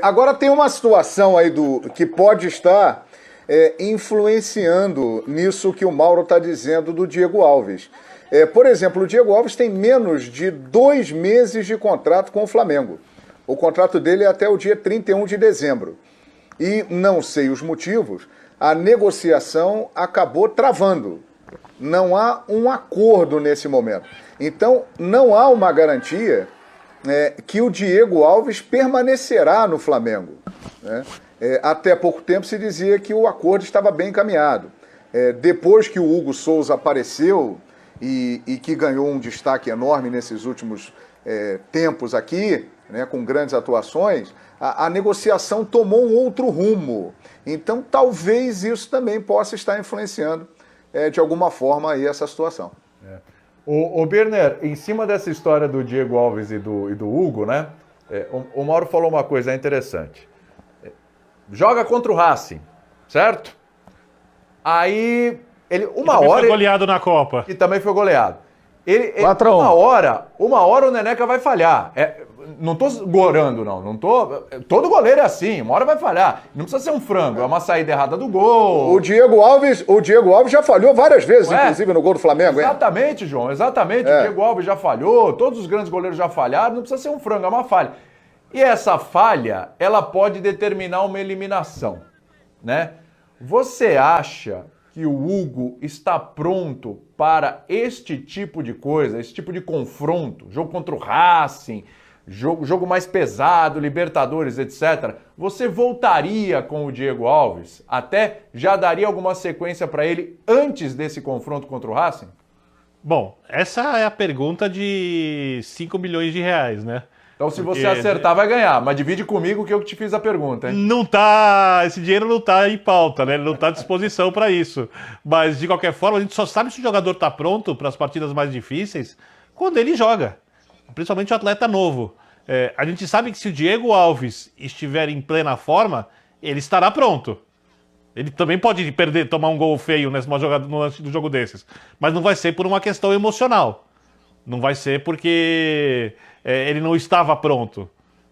Agora tem uma situação aí que pode estar influenciando nisso que o Mauro está dizendo do Diego Alves. Por exemplo, o Diego Alves tem menos de 2 meses de contrato com o Flamengo. O contrato dele é até o dia 31 de dezembro. E não sei os motivos, a negociação acabou travando. Não há um acordo nesse momento. Então, não há uma garantia que o Diego Alves permanecerá no Flamengo. Né? Até pouco tempo se dizia que o acordo estava bem encaminhado. Depois que o Hugo Souza apareceu e que ganhou um destaque enorme nesses últimos tempos aqui, né, com grandes atuações, a negociação tomou um outro rumo. Então, talvez isso também possa estar influenciando, de alguma forma, aí, essa situação. O Birner, em cima dessa história do Diego Alves e do Hugo, né? O Mauro falou uma coisa interessante. Joga contra o Racing, certo? Aí, foi goleado na Copa. E também foi goleado. Uma hora o Neneca vai falhar. Não tô gorando, não. Todo goleiro é assim, uma hora vai falhar. Não precisa ser um frango, é uma saída errada do gol. O Diego Alves já falhou várias vezes, inclusive no gol do Flamengo, hein? Exatamente, João, exatamente. O Diego Alves já falhou, todos os grandes goleiros já falharam, não precisa ser um frango, é uma falha. E essa falha, ela pode determinar uma eliminação, né? Você acha que o Hugo está pronto para este tipo de coisa, esse tipo de confronto, jogo contra o Racing, jogo mais pesado, Libertadores, etc. Você voltaria com o Diego Alves? Até já daria alguma sequência para ele antes desse confronto contra o Racing? Bom, essa é a pergunta de 5 milhões de reais, né? Então, se você acertar, vai ganhar. Mas divide comigo que eu te fiz a pergunta, hein? Esse dinheiro não está em pauta, né? Ele não está à disposição para isso. Mas, de qualquer forma, a gente só sabe se o jogador está pronto para as partidas mais difíceis quando ele joga. Principalmente o atleta novo. A gente sabe que se o Diego Alves estiver em plena forma, ele estará pronto. Ele também pode tomar um gol feio no jogo desses. Mas não vai ser por uma questão emocional. Não vai ser porque ele não estava pronto.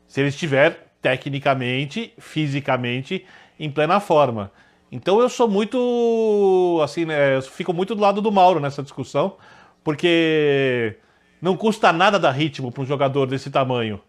Se ele estiver tecnicamente, fisicamente, em plena forma. Então eu sou muito, assim, né, eu fico muito do lado do Mauro nessa discussão, porque não custa nada dar ritmo para um jogador desse tamanho.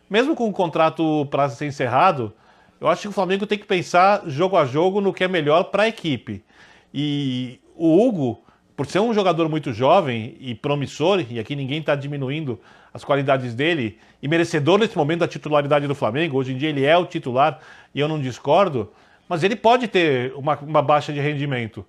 Mesmo com o contrato para ser encerrado, eu acho que o Flamengo tem que pensar jogo a jogo no que é melhor para a equipe. E o Hugo, por ser um jogador muito jovem e promissor, e aqui ninguém está diminuindo as qualidades dele, e merecedor nesse momento da titularidade do Flamengo, hoje em dia ele é o titular e eu não discordo, mas ele pode ter uma baixa de rendimento.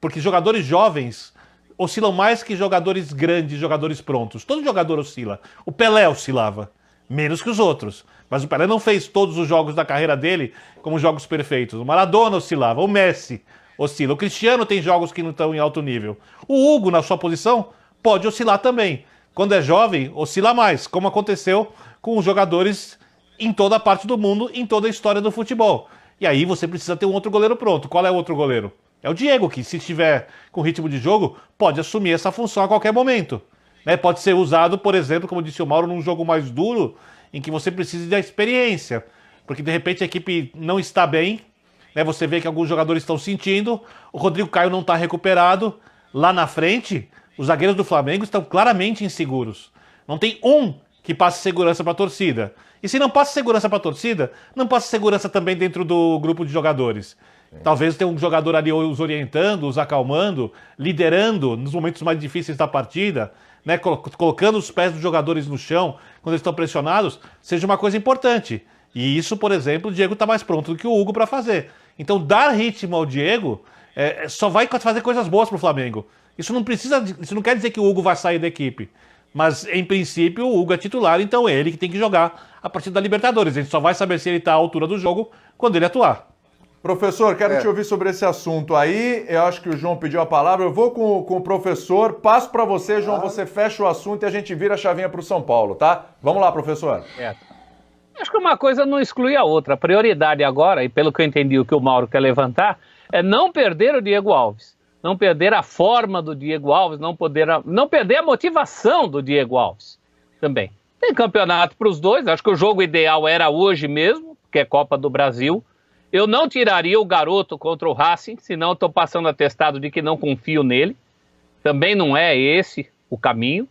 Porque jogadores jovens oscilam mais que jogadores grandes, jogadores prontos. Todo jogador oscila. O Pelé oscilava, menos que os outros. Mas o Pelé não fez todos os jogos da carreira dele como jogos perfeitos. O Maradona oscilava, o Messi oscila. O Cristiano tem jogos que não estão em alto nível. O Hugo, na sua posição, pode oscilar também. Quando é jovem, oscila mais, como aconteceu com os jogadores em toda a parte do mundo, em toda a história do futebol. E aí você precisa ter um outro goleiro pronto. Qual é o outro goleiro? É o Diego, que se estiver com ritmo de jogo, pode assumir essa função a qualquer momento. Né? Pode ser usado, por exemplo, como disse o Mauro, num jogo mais duro, em que você precisa da experiência. Porque de repente a equipe não está bem, né? Você vê que alguns jogadores estão sentindo, o Rodrigo Caio não está recuperado. Lá na frente, os zagueiros do Flamengo estão claramente inseguros. Não tem um que passe segurança para a torcida. E se não passa segurança para a torcida, não passa segurança também dentro do grupo de jogadores. Talvez tenha um jogador ali os orientando, os acalmando, liderando nos momentos mais difíceis da partida, né, colocando os pés dos jogadores no chão quando eles estão pressionados, seja uma coisa importante. E isso, por exemplo, o Diego está mais pronto do que o Hugo para fazer. Então, dar ritmo ao Diego só vai fazer coisas boas para o Flamengo. Isso não quer dizer que o Hugo vai sair da equipe. Mas, em princípio, o Hugo é titular, então é ele que tem que jogar a partir da Libertadores. A gente só vai saber se ele está à altura do jogo quando ele atuar. Professor, quero te ouvir sobre esse assunto aí. Eu acho que o João pediu a palavra. Eu vou com o professor. Passo para você, João. Você fecha o assunto e a gente vira a chavinha para o São Paulo, tá? Vamos lá, professor. Acho que uma coisa não exclui a outra. A prioridade agora, e pelo que eu entendi o que o Mauro quer levantar, é não perder o Diego Alves. Não perder a forma do Diego Alves, não perder a motivação do Diego Alves também. Tem campeonato para os dois. Acho que o jogo ideal era hoje mesmo, que é Copa do Brasil. Eu não tiraria o garoto contra o Racing, senão estou passando atestado de que não confio nele. Também não é esse o caminho,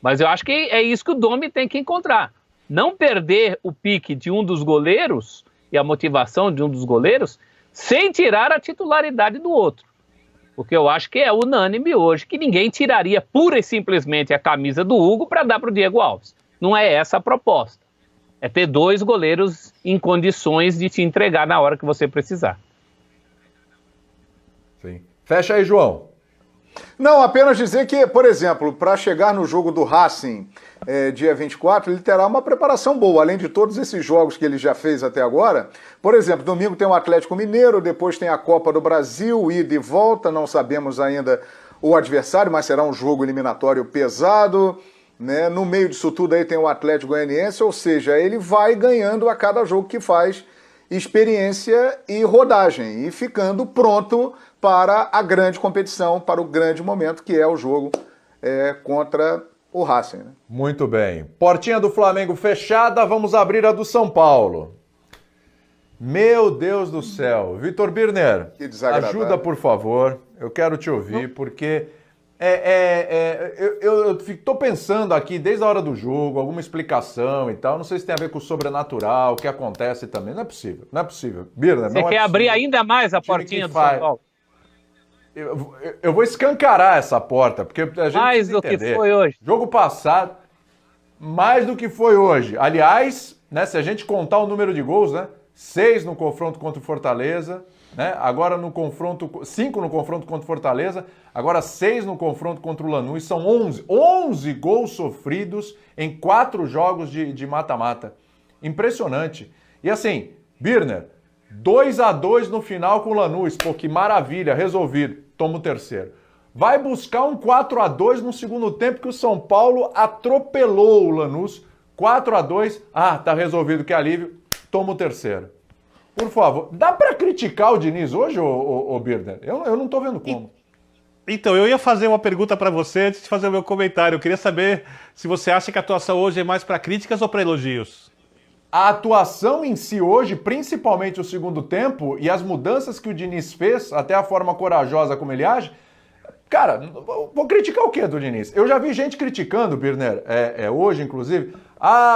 mas eu acho que é isso que o Domi tem que encontrar. Não perder o pique de um dos goleiros e a motivação de um dos goleiros sem tirar a titularidade do outro. Porque eu acho que é unânime hoje que ninguém tiraria pura e simplesmente a camisa do Hugo para dar para o Diego Alves. Não é essa a proposta. É ter dois goleiros em condições de te entregar na hora que você precisar. Sim. Fecha aí, João. Não, apenas dizer que, por exemplo, para chegar no jogo do Racing dia 24, ele terá uma preparação boa, além de todos esses jogos que ele já fez até agora. Por exemplo, domingo tem o Atlético Mineiro, depois tem a Copa do Brasil, ida e volta, não sabemos ainda o adversário, mas será um jogo eliminatório pesado. Né? No meio disso tudo aí tem o Atlético Goianiense, ou seja, ele vai ganhando a cada jogo que faz experiência e rodagem, e ficando pronto para a grande competição, para o grande momento que é o jogo contra o Racing. Né? Muito bem. Portinha do Flamengo fechada, vamos abrir a do São Paulo. Meu Deus do céu. Vitor Birner, ajuda por favor, eu quero te ouvir, porque... eu tô pensando aqui desde a hora do jogo, alguma explicação e tal. Não sei se tem a ver com o sobrenatural, o que acontece também. Não é possível, não é possível. Birner, Você quer abrir ainda mais a portinha do São Paulo? Eu vou escancarar essa porta, porque a gente mais do que foi hoje. Jogo passado, mais do que foi hoje. Aliás, né, se a gente contar o número de gols, né, 6 no confronto contra o Fortaleza, né, agora no confronto, 5 no confronto contra o Fortaleza, agora 6 no confronto contra o Lanús, são 11 gols sofridos em 4 jogos de mata-mata. Impressionante. E assim, Birner, 2-2 no final com o Lanús, pô, que maravilha, resolvido, toma o terceiro. Vai buscar um 4-2 no segundo tempo que o São Paulo atropelou o Lanús, 4-2, tá resolvido, que alívio, toma o terceiro. Por favor, dá pra criticar o Diniz hoje, ô Birner? Eu não tô vendo como. Então, eu ia fazer uma pergunta pra você antes de fazer o meu comentário. Eu queria saber se você acha que a atuação hoje é mais pra críticas ou pra elogios? A atuação em si hoje, principalmente o segundo tempo, e as mudanças que o Diniz fez, até a forma corajosa como ele age, cara, vou criticar o quê do Diniz? Eu já vi gente criticando, Birner, hoje inclusive,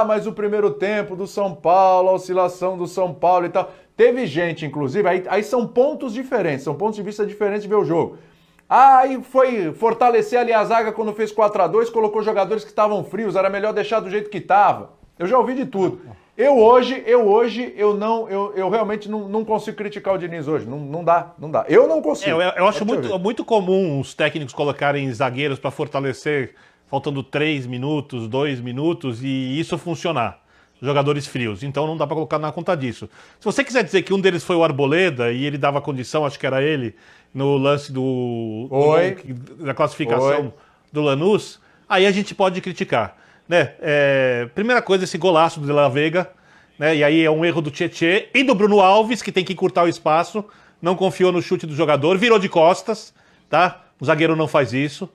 mas o primeiro tempo do São Paulo, a oscilação do São Paulo e tal. Teve gente, inclusive, aí são pontos diferentes, são pontos de vista diferentes de ver o jogo. E foi fortalecer ali a zaga quando fez 4-2, colocou jogadores que estavam frios, era melhor deixar do jeito que estava. Eu já ouvi de tudo. Eu realmente não consigo criticar o Diniz hoje. Não dá. Eu não consigo. Eu acho muito comum os técnicos colocarem zagueiros para fortalecer, faltando 3 minutos, 2 minutos, e isso funcionar. Jogadores frios. Então não dá para colocar na conta disso. Se você quiser dizer que um deles foi o Arboleda e ele dava condição, acho que era ele, no lance da classificação do Lanús, aí a gente pode criticar. Né? Primeira coisa, esse golaço do De La Vega, né? E aí é um erro do Tietê e do Bruno Alves, que tem que encurtar o espaço, não confiou no chute do jogador, virou de costas, tá? O zagueiro não faz isso.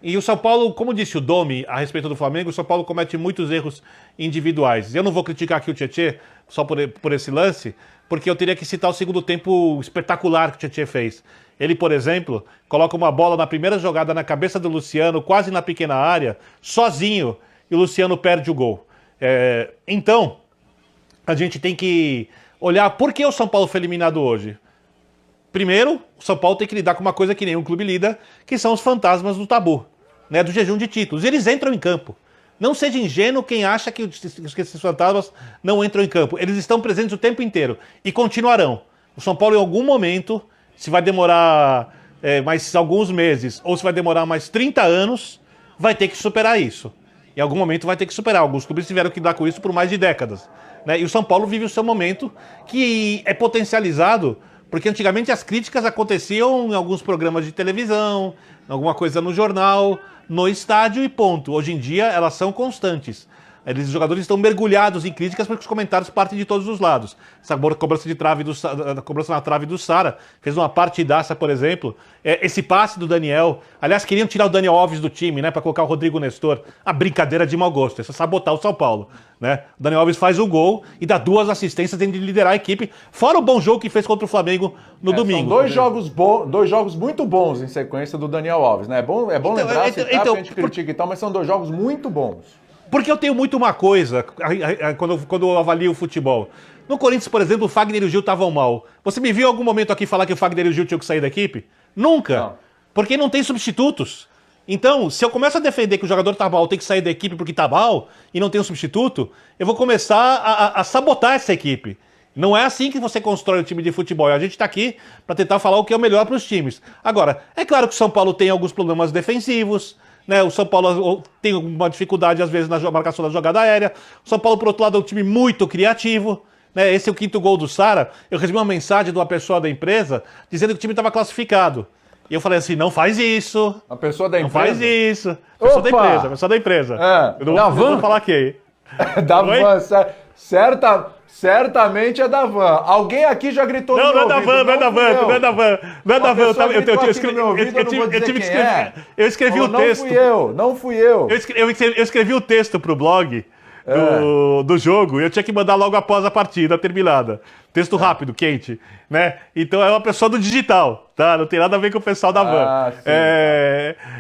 E o São Paulo, como disse o Domi a respeito do Flamengo, o São Paulo comete muitos erros individuais. Eu não vou criticar aqui o Tietê só por esse lance, porque eu teria que citar o segundo tempo espetacular que o Tietê fez. Ele, por exemplo, coloca uma bola na primeira jogada na cabeça do Luciano, quase na pequena área, sozinho, e o Luciano perde o gol. Então, a gente tem que olhar por que o São Paulo foi eliminado hoje. Primeiro, o São Paulo tem que lidar com uma coisa que nenhum clube lida, que são os fantasmas do tabu, né, do jejum de títulos. Eles entram em campo. Não seja ingênuo quem acha que esses fantasmas não entram em campo. Eles estão presentes o tempo inteiro e continuarão. O São Paulo, em algum momento, se vai demorar mais alguns meses ou se vai demorar mais 30 anos, vai ter que superar isso. Em algum momento vai ter que superar. Alguns clubes tiveram que lidar com isso por mais de décadas. Né? E o São Paulo vive o seu momento, que é potencializado, porque antigamente as críticas aconteciam em alguns programas de televisão, em alguma coisa no jornal, no estádio e ponto. Hoje em dia elas são constantes. Os jogadores estão mergulhados em críticas porque os comentários partem de todos os lados. Essa cobrança cobrança na trave do Sara fez uma partidaça, por exemplo. Esse passe do Daniel. Aliás, queriam tirar o Daniel Alves do time, né, para colocar o Rodrigo Nestor. A brincadeira de mau gosto. É só sabotar o São Paulo. Né? O Daniel Alves faz o gol e dá 2 assistências, tem de liderar a equipe. Fora o bom jogo que fez contra o Flamengo no domingo. São 2 jogos muito bons em sequência do Daniel Alves. Né? É bom lembrar, citar, que a gente critica e tal, mas são 2 jogos muito bons. Porque eu tenho muito uma coisa, quando eu avalio o futebol. No Corinthians, por exemplo, o Fagner e o Gil estavam mal. Você me viu em algum momento aqui falar que o Fagner e o Gil tinham que sair da equipe? Nunca. Não. Porque não tem substitutos. Então, se eu começo a defender que o jogador tá mal, tem que sair da equipe porque tá mal, e não tem um substituto, eu vou começar a sabotar essa equipe. Não é assim que você constrói um time de futebol. A gente está aqui para tentar falar o que é o melhor para os times. Agora, é claro que o São Paulo tem alguns problemas defensivos, né? O São Paulo tem uma dificuldade, às vezes, na marcação da jogada aérea. O São Paulo, por outro lado, é um time muito criativo. Né? Esse é o 5º gol do Sara. Eu recebi uma mensagem de uma pessoa da empresa dizendo que o time estava classificado. E eu falei assim, não faz isso. A pessoa da empresa? Não faz isso. Pessoa da empresa. Eu não vou falar quem. Da Van, certamente é da Van. Alguém aqui já gritou no meu ouvido. Não é da Van. Eu escrevi o texto. Não fui eu. Eu escrevi o texto pro blog do jogo e eu tinha que mandar logo após a partida terminada. Texto rápido, quente, né? Então é uma pessoa do digital, tá? Não tem nada a ver com o pessoal da Van.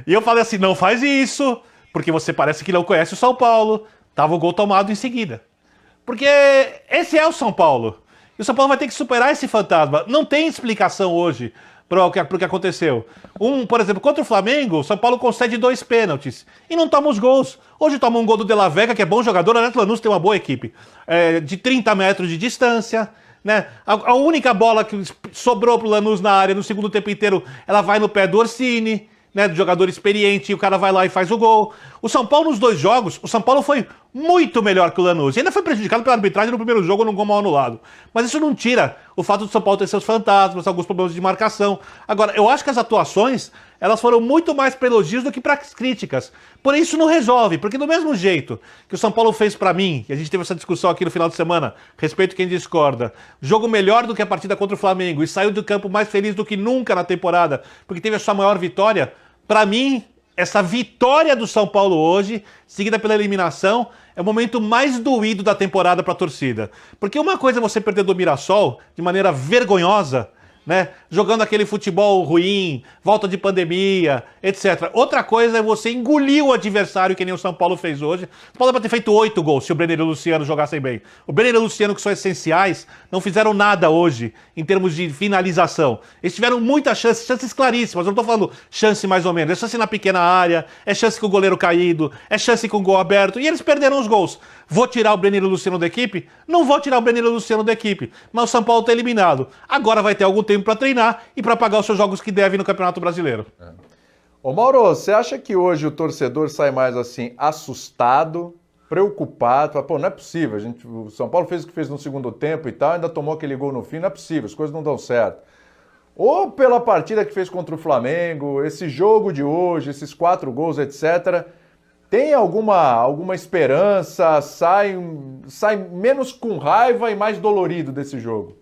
E eu falei assim, não faz isso, porque você parece que não conhece o São Paulo. Tava o gol tomado em seguida. Porque esse é o São Paulo. E o São Paulo vai ter que superar esse fantasma. Não tem explicação hoje para o que aconteceu. Por exemplo, contra o Flamengo, o São Paulo concede 2 pênaltis e não toma os gols. Hoje toma um gol do De La Vega, que é bom jogador. A Lanús tem uma boa equipe. De 30 metros de distância. Né? A única bola que sobrou pro Lanús na área no segundo tempo inteiro, ela vai no pé do Orsini, né, do jogador experiente, e o cara vai lá e faz o gol. O São Paulo, nos 2 jogos, o São Paulo foi muito melhor que o Lanús. E ainda foi prejudicado pela arbitragem no primeiro jogo num gol mal anulado. Mas isso não tira o fato do São Paulo ter seus fantasmas, alguns problemas de marcação. Agora, eu acho que as atuações, elas foram muito mais para elogios do que para críticas. Porém, isso não resolve, porque do mesmo jeito que o São Paulo fez para mim, e a gente teve essa discussão aqui no final de semana, respeito quem discorda, jogo melhor do que a partida contra o Flamengo e saiu do campo mais feliz do que nunca na temporada, porque teve a sua maior vitória. Para mim, essa vitória do São Paulo hoje, seguida pela eliminação, é o momento mais doído da temporada para a torcida. Porque uma coisa é você perder do Mirassol de maneira vergonhosa, né? Jogando aquele futebol ruim, volta de pandemia, etc. Outra coisa é você engolir o adversário, que nem o São Paulo fez hoje. O São Paulo pode ter feito 8 gols se o Brenner e o Luciano jogassem bem. O Brenner e o Luciano, que são essenciais, não fizeram nada hoje em termos de finalização. Eles tiveram muitas chances, chances claríssimas. Eu não estou falando chance mais ou menos. É chance na pequena área, é chance com o goleiro caído, é chance com o gol aberto. E eles perderam os gols. Vou tirar o Brenner e o Luciano da equipe? Não vou tirar o Brenner e o Luciano da equipe. Mas o São Paulo está eliminado. Agora vai ter algum tempo para treinar e para pagar os seus jogos que deve no Campeonato Brasileiro. Ô Mauro, você acha que hoje o torcedor sai mais assim, assustado, preocupado? Fala, pô, não é possível. O São Paulo fez o que fez no segundo tempo e tal, ainda tomou aquele gol no fim, não é possível, as coisas não dão certo. Ou pela partida que fez contra o Flamengo, esse jogo de hoje, esses 4 gols, etc., tem alguma esperança? Sai menos com raiva e mais dolorido desse jogo?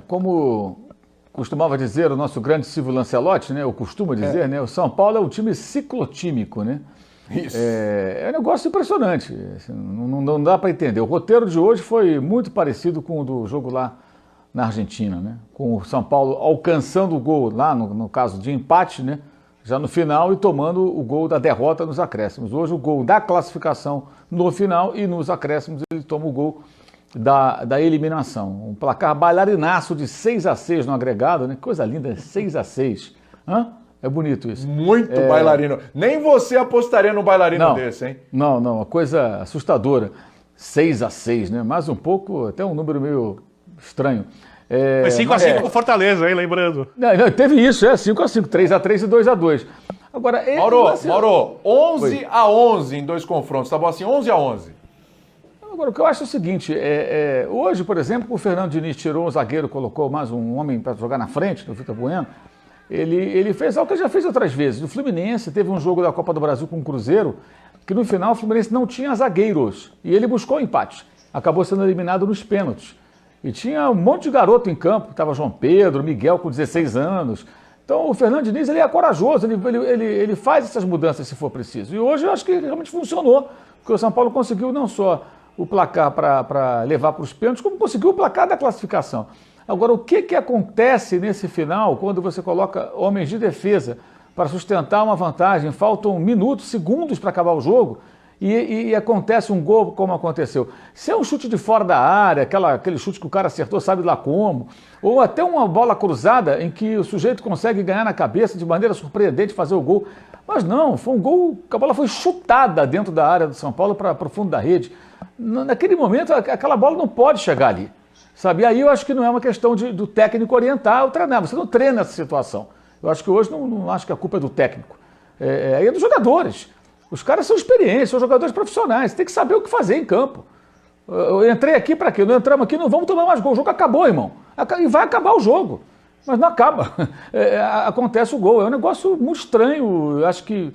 Como costumava dizer o nosso grande Silvio Lancelotti, né? Eu costumo dizer, né? O São Paulo é um time ciclotímico, né? Isso. É um negócio impressionante. Não dá para entender. O roteiro de hoje foi muito parecido com o do jogo lá na Argentina, né? Com o São Paulo alcançando o gol lá, no caso de empate, né? Já no final e tomando o gol da derrota nos acréscimos. Hoje o gol da classificação no final e nos acréscimos ele toma o gol da eliminação. Um placar bailarinaço de 6-6 no agregado, né? Coisa linda, 6-6. É bonito isso. Muito bailarino. Nem você apostaria num bailarino desse, hein? Não, uma coisa assustadora. 6-6, né? Mais um pouco, até um número meio estranho. Foi 5-5 com Fortaleza, hein? Lembrando. Não, teve isso, 5-5, 3-3 e 2-2. Agora, Mauro, 11-11 em 2 confrontos, tá bom assim? 11-11. Agora, o que eu acho é o seguinte, hoje, por exemplo, o Fernando Diniz tirou um zagueiro, colocou mais um homem para jogar na frente, do Vitor Bueno, ele fez algo que ele já fez outras vezes. No Fluminense, teve um jogo da Copa do Brasil com o Cruzeiro, que no final o Fluminense não tinha zagueiros, e ele buscou o empate. Acabou sendo eliminado nos pênaltis. E tinha um monte de garoto em campo, estava João Pedro, Miguel com 16 anos. Então o Fernando Diniz ele é corajoso, ele faz essas mudanças se for preciso. E hoje eu acho que realmente funcionou, porque o São Paulo conseguiu não só o placar para levar para os pênaltis, como conseguiu o placar da classificação. Agora, o que acontece nesse final, quando você coloca homens de defesa para sustentar uma vantagem, faltam minutos, segundos para acabar o jogo, e acontece um gol como aconteceu. Se é um chute de fora da área, aquele chute que o cara acertou, sabe lá como, ou até uma bola cruzada em que o sujeito consegue ganhar na cabeça de maneira surpreendente, fazer o gol. Mas não, foi um gol, a bola foi chutada dentro da área do São Paulo para o fundo da rede. Naquele momento, aquela bola não pode chegar ali. Sabe? E aí eu acho que não é uma questão do técnico orientar ou treinar. Você não treina essa situação. Eu acho que hoje não acho que a culpa é do técnico. É dos jogadores. Os caras são experientes, são jogadores profissionais. Tem que saber o que fazer em campo. Eu entrei aqui para quê? Não entramos aqui, não vamos tomar mais gol. O jogo acabou, irmão. E vai acabar o jogo. Mas não acaba. Acontece o gol. É um negócio muito estranho. Eu acho que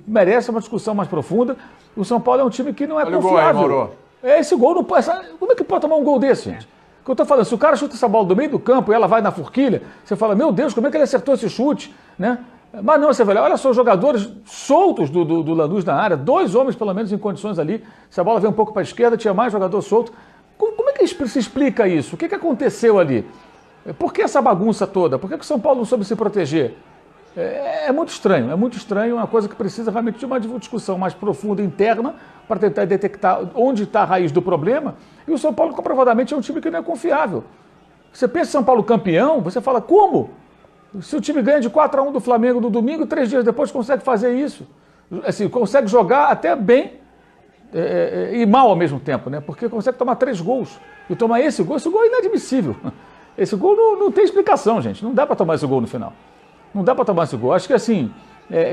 merece uma discussão mais profunda. O São Paulo é um time que não é confiável. Esse gol não pode... Como é que pode tomar um gol desse, gente? O que eu estou falando, se o cara chuta essa bola do meio do campo e ela vai na forquilha, você fala, meu Deus, como é que ele acertou esse chute? Né? Mas não, você vai olha só, os jogadores soltos do Lanús na área, 2 homens pelo menos em condições ali, se a bola veio um pouco para a esquerda, tinha mais jogador solto. Como é que se explica isso? O que aconteceu ali? Por que essa bagunça toda? Por que o São Paulo não soube se proteger? É muito estranho, é uma coisa que precisa realmente de uma discussão mais profunda interna para tentar detectar onde está a raiz do problema. E o São Paulo comprovadamente é um time que não é confiável. Você pensa em São Paulo campeão, você fala, como? Se o time ganha de 4-1 do Flamengo no domingo, 3 dias depois consegue fazer isso. Assim, consegue jogar até bem e mal ao mesmo tempo, né? Porque consegue tomar 3 gols. E tomar esse gol é inadmissível. Esse gol não tem explicação, gente. Não dá para tomar esse gol no final. Não dá para tomar esse gol. Acho que assim,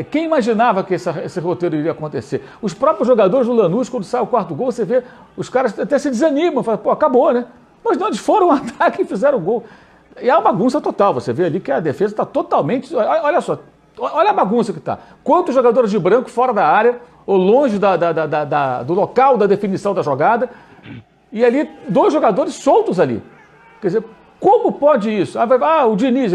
quem imaginava que esse roteiro iria acontecer? Os próprios jogadores do Lanús, quando sai o 4º gol, você vê, os caras até se desanimam, falam, pô, acabou, né? Mas não, eles foram ao ataque e fizeram o gol. E é uma bagunça total, você vê ali que a defesa está totalmente... Olha só, olha a bagunça que está. Quantos jogadores de branco fora da área, ou longe do local da definição da jogada, e ali 2 jogadores soltos ali. Quer dizer, como pode isso? O Diniz,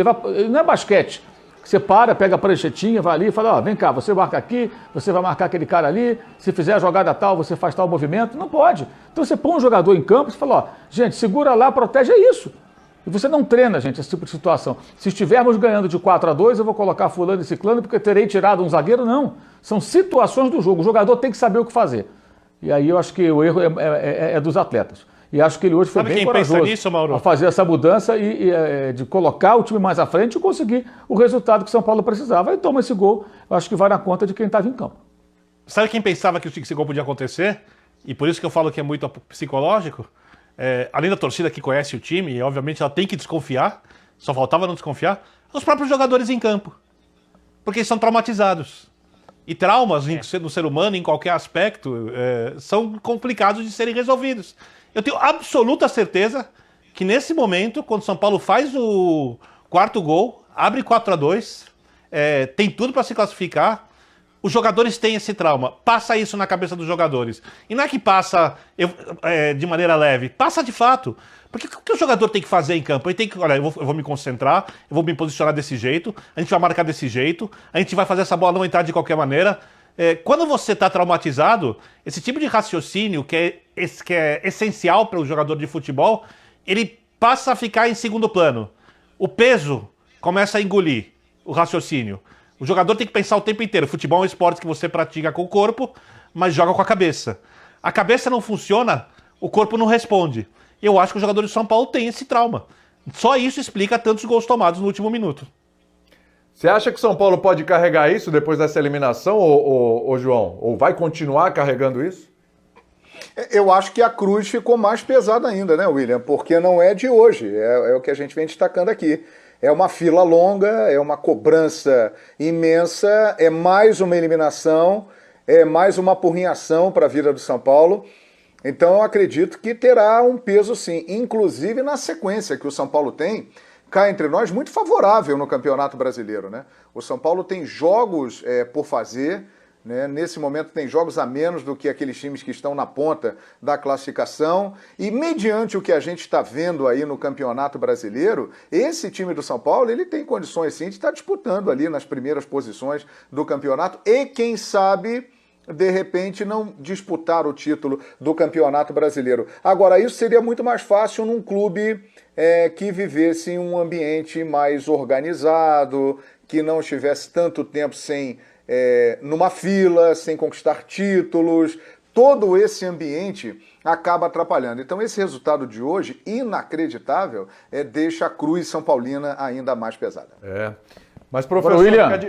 não é basquete. Você pega a pranchetinha, vai ali e fala, vem cá, você marca aqui, você vai marcar aquele cara ali, se fizer a jogada tal, você faz tal movimento. Não pode. Então você põe um jogador em campo e fala, gente, segura lá, protege, é isso. E você não treina, gente, esse tipo de situação. Se estivermos ganhando de 4-2, eu vou colocar fulano e ciclano porque terei tirado um zagueiro. Não. São situações do jogo. O jogador tem que saber o que fazer. E aí eu acho que o erro é dos atletas. E acho que ele hoje foi bem corajoso nisso, Mauro? a fazer essa mudança e de colocar o time mais à frente e conseguir o resultado que o São Paulo precisava. E toma esse gol, eu acho que vai na conta de quem estava em campo. Sabe quem pensava que esse gol podia acontecer? E por isso que eu falo que é muito psicológico? Além da torcida que conhece o time, e obviamente ela tem que desconfiar, só faltava não desconfiar, os próprios jogadores em campo. Porque eles são traumatizados. E traumas no ser humano, em qualquer aspecto, são complicados de serem resolvidos. Eu tenho absoluta certeza que nesse momento, quando o São Paulo faz o quarto gol, abre 4-2, tem tudo para se classificar, os jogadores têm esse trauma. Passa isso na cabeça dos jogadores. E não é que passa de maneira leve, passa de fato. Porque o que o jogador tem que fazer em campo? Ele tem que, olha, eu vou me concentrar, eu vou me posicionar desse jeito, a gente vai marcar desse jeito, a gente vai fazer essa bola não entrar de qualquer maneira. Quando você está traumatizado, esse tipo de raciocínio que é essencial para o jogador de futebol, ele passa a ficar em segundo plano. O peso começa a engolir o raciocínio. O jogador tem que pensar o tempo inteiro. Futebol é um esporte que você pratica com o corpo, mas joga com a cabeça. A cabeça não funciona, o corpo não responde. Eu acho que o jogador de São Paulo tem esse trauma. Só isso explica tantos gols tomados no último minuto. Você acha que o São Paulo pode carregar isso depois dessa eliminação, ô João? Ou vai continuar carregando isso? Eu acho que a cruz ficou mais pesada ainda, né, William? Porque não é de hoje, é o que a gente vem destacando aqui. É uma fila longa, é uma cobrança imensa, é mais uma eliminação, é mais uma apurrinhação para a vida do São Paulo. Então eu acredito que terá um peso sim, inclusive na sequência que o São Paulo tem, cá entre nós, muito favorável no Campeonato Brasileiro, né? O São Paulo tem jogos por fazer, né? Nesse momento tem jogos a menos do que aqueles times que estão na ponta da classificação, e mediante o que a gente está vendo aí no Campeonato Brasileiro, esse time do São Paulo, ele tem condições sim de estar disputando ali nas primeiras posições do campeonato e quem sabe, de repente, não disputar o título do Campeonato Brasileiro. Agora, isso seria muito mais fácil num clube que vivesse em um ambiente mais organizado, que não estivesse tanto tempo numa fila, sem conquistar títulos. Todo esse ambiente acaba atrapalhando. Então esse resultado de hoje, inacreditável, deixa a cruz São Paulina ainda mais pesada. Mas professor, William,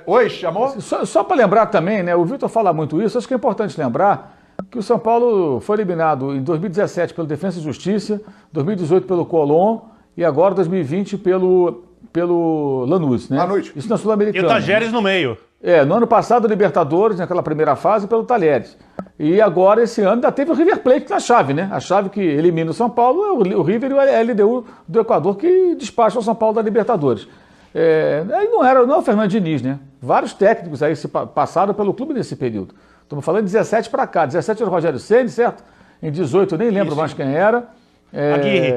Oi, chamou? Só para lembrar também, né? O Vitor fala muito isso, acho que é importante lembrar que o São Paulo foi eliminado em 2017 pelo Defensa e Justiça, 2018 pelo Colón e agora 2020 pelo Lanús, né? Isso na Sul-Americana. E o Tajeres no meio. No ano passado, Libertadores, naquela primeira fase, pelo Talheres. E agora, esse ano, ainda teve o River Plate na chave, né? A chave que elimina o São Paulo é o River e o LDU do Equador, que despacha o São Paulo da Libertadores. Aí não é o Fernando Diniz, né? Vários técnicos aí passaram pelo clube nesse período. Estamos falando de 17 para cá. 17 era o Rogério Ceni, certo? Em 18 eu nem lembro mais quem era. Aguirre.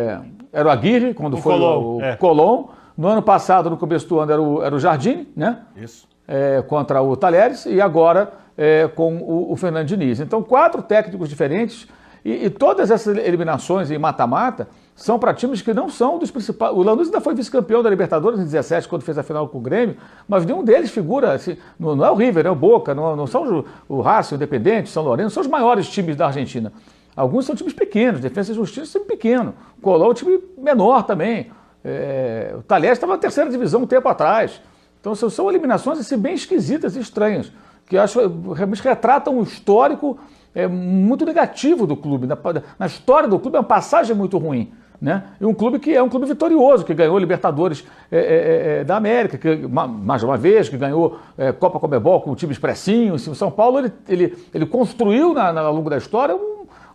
Era o Aguirre, quando foi o Colón. No ano passado, no começo do ano, era o Jardine, né? Isso. Contra o Talheres e agora com o Fernando Diniz. Então, 4 técnicos diferentes e todas essas eliminações em mata-mata são para times que não são dos principais. O Lanús ainda foi vice-campeão da Libertadores em 2017, quando fez a final com o Grêmio, mas nenhum deles figura, assim, não é o River, é o Boca, não são o Racing, o Independente, o São Lourenço, são os maiores times da Argentina. Alguns são times pequenos, Defensa e Justiça é um time pequeno, o Colón é um time menor também, o Talheres estava na terceira divisão um tempo atrás. Então são eliminações assim, bem esquisitas e estranhas, que eu acho realmente retratam um histórico muito negativo do clube. Na história do clube é uma passagem muito ruim. Né? E um clube que é um clube vitorioso, que ganhou Libertadores da América, que, mais uma vez, que ganhou Copa Conmebol com um time expressinho. O São Paulo ele construiu ao longo da história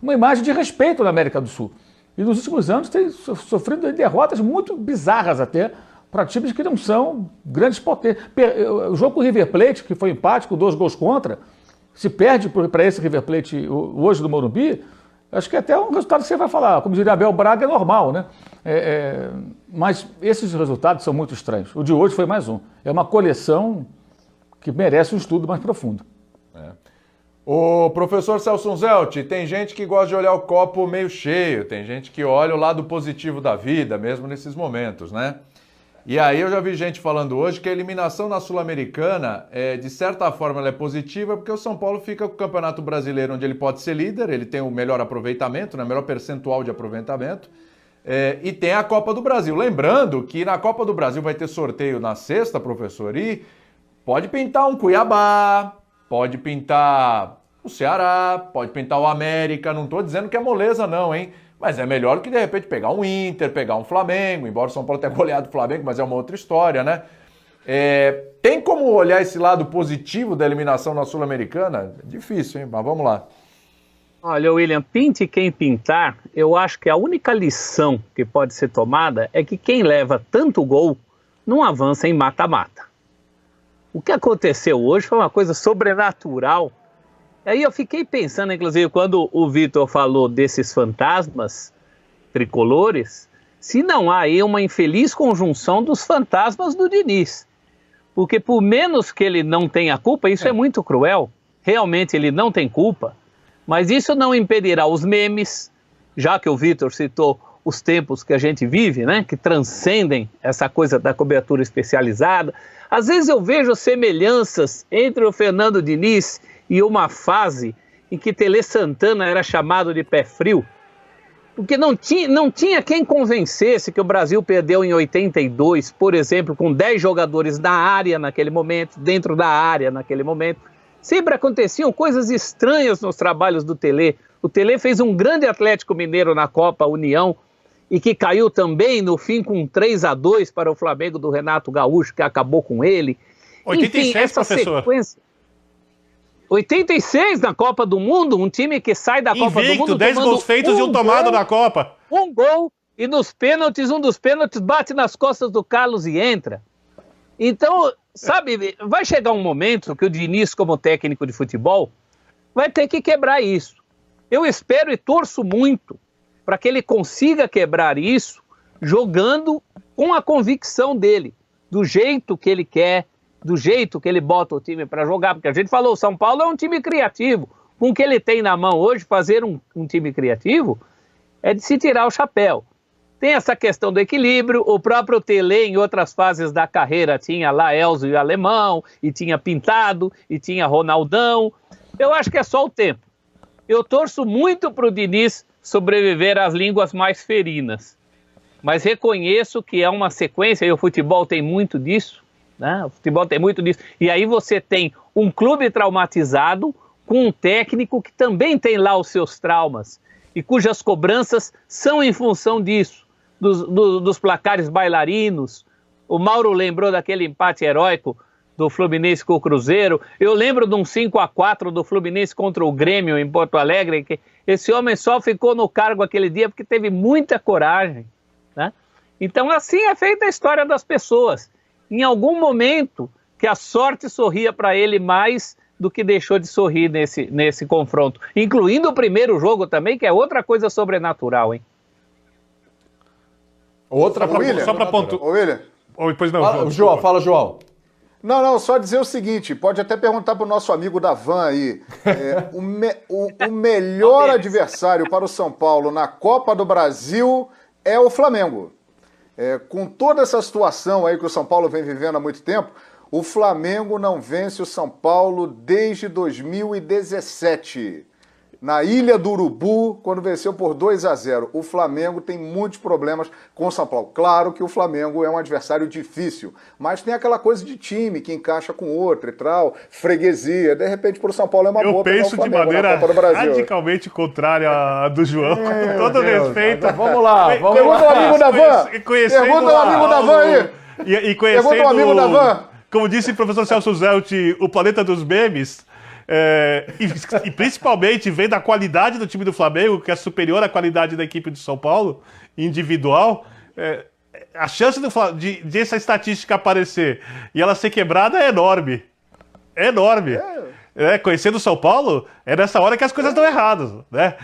uma imagem de respeito na América do Sul. E nos últimos anos tem sofrido derrotas muito bizarras até, para times que não são grandes potências. O jogo com o River Plate, que foi empate com 2 gols contra, se perde para esse River Plate hoje do Morumbi, acho que até um resultado que você vai falar, como diria Abel Braga, é normal, né? Mas esses resultados são muito estranhos. O de hoje foi mais um. É uma coleção que merece um estudo mais profundo. O professor Celso Zelt, tem gente que gosta de olhar o copo meio cheio, tem gente que olha o lado positivo da vida, mesmo nesses momentos, né? E aí eu já vi gente falando hoje que a eliminação na Sul-Americana, de certa forma, ela é positiva, porque o São Paulo fica com o Campeonato Brasileiro, onde ele pode ser líder, ele tem o melhor aproveitamento, né, melhor percentual de aproveitamento, e tem a Copa do Brasil. Lembrando que na Copa do Brasil vai ter sorteio na sexta, professor, e pode pintar um Cuiabá, pode pintar o Ceará, pode pintar o América, não estou dizendo que é moleza não, hein? Mas é melhor que de repente pegar um Inter, pegar um Flamengo, embora o São Paulo tenha goleado o Flamengo, mas é uma outra história, né? Tem como olhar esse lado positivo da eliminação na Sul-Americana? Difícil, hein? Mas vamos lá. Olha, William, pinte quem pintar, eu acho que a única lição que pode ser tomada é que quem leva tanto gol não avança em mata-mata. O que aconteceu hoje foi uma coisa sobrenatural. Aí eu fiquei pensando, inclusive, quando o Vitor falou desses fantasmas tricolores, se não há aí uma infeliz conjunção dos fantasmas do Diniz. Porque por menos que ele não tenha culpa, isso é muito cruel, realmente ele não tem culpa, mas isso não impedirá os memes, já que o Vitor citou os tempos que a gente vive, né, que transcendem essa coisa da cobertura especializada. Às vezes eu vejo semelhanças entre o Fernando Diniz e uma fase em que Tele Santana era chamado de pé frio, porque não tinha quem convencesse que o Brasil perdeu em 82, por exemplo, com 10 jogadores na área naquele momento, dentro da área naquele momento. Sempre aconteciam coisas estranhas nos trabalhos do Tele. O Tele fez um grande Atlético Mineiro na Copa União e que caiu também no fim com 3-2 para o Flamengo do Renato Gaúcho, que acabou com ele. 86, enfim, essa professor. Sequência... 86 na Copa do Mundo, um time que sai da Copa do Mundo 10 gols feitos e um tomado na Copa. Um gol, e nos pênaltis, um dos pênaltis bate nas costas do Carlos e entra. Então, sabe, vai chegar um momento que o Diniz, como técnico de futebol, vai ter que quebrar isso. Eu espero e torço muito para que ele consiga quebrar isso jogando com a convicção dele, do jeito que ele quer, do jeito que ele bota o time para jogar, porque a gente falou, o São Paulo é um time criativo, com o que ele tem na mão hoje, fazer um time criativo é de se tirar o chapéu. Tem essa questão do equilíbrio, o próprio Tele em outras fases da carreira tinha lá Elzo e Alemão, e tinha Pintado, e tinha Ronaldão, eu acho que é só o tempo. Eu torço muito para o Diniz sobreviver às línguas mais ferinas, mas reconheço que é uma sequência, e o futebol tem muito disso, né? O futebol tem muito disso. E aí você tem um clube traumatizado com um técnico que também tem lá os seus traumas e cujas cobranças são em função disso, dos placares bailarinos. O Mauro lembrou daquele empate heróico do Fluminense com o Cruzeiro. Eu lembro de um 5-4 do Fluminense contra o Grêmio em Porto Alegre, que esse homem só ficou no cargo aquele dia porque teve muita coragem, né? Então assim é feita a história das pessoas. Em algum momento que a sorte sorria para ele mais do que deixou de sorrir nesse confronto. Incluindo o primeiro jogo também, que é outra coisa sobrenatural, hein? Outra Só para ponto. Ô, William. Pois não, João, fala, João. Não, só dizer o seguinte, pode até perguntar para o nosso amigo Davan aí, o melhor adversário para o São Paulo na Copa do Brasil é o Flamengo. Com toda essa situação aí que o São Paulo vem vivendo há muito tempo, o Flamengo não vence o São Paulo desde 2017. Na Ilha do Urubu, quando venceu por 2-0. O Flamengo tem muitos problemas com o São Paulo. Claro que o Flamengo é um adversário difícil, mas tem aquela coisa de time que encaixa com outro e tal, freguesia. De repente, para o São Paulo é uma boa. Eu penso de maneira radicalmente contrária à do João, com todo respeito. Vamos lá, Pergunta ao amigo Davan. Pergunta ao amigo Davan aí. E conhecendo, pergunta ao amigo Davan. Como disse o professor Celso Zelt, o planeta dos memes, e principalmente vendo a qualidade do time do Flamengo, que é superior à qualidade da equipe do São Paulo, individual, a chance de essa estatística aparecer e ela ser quebrada é enorme. É enorme. conhecendo o São Paulo, é nessa hora que as coisas estão erradas, né?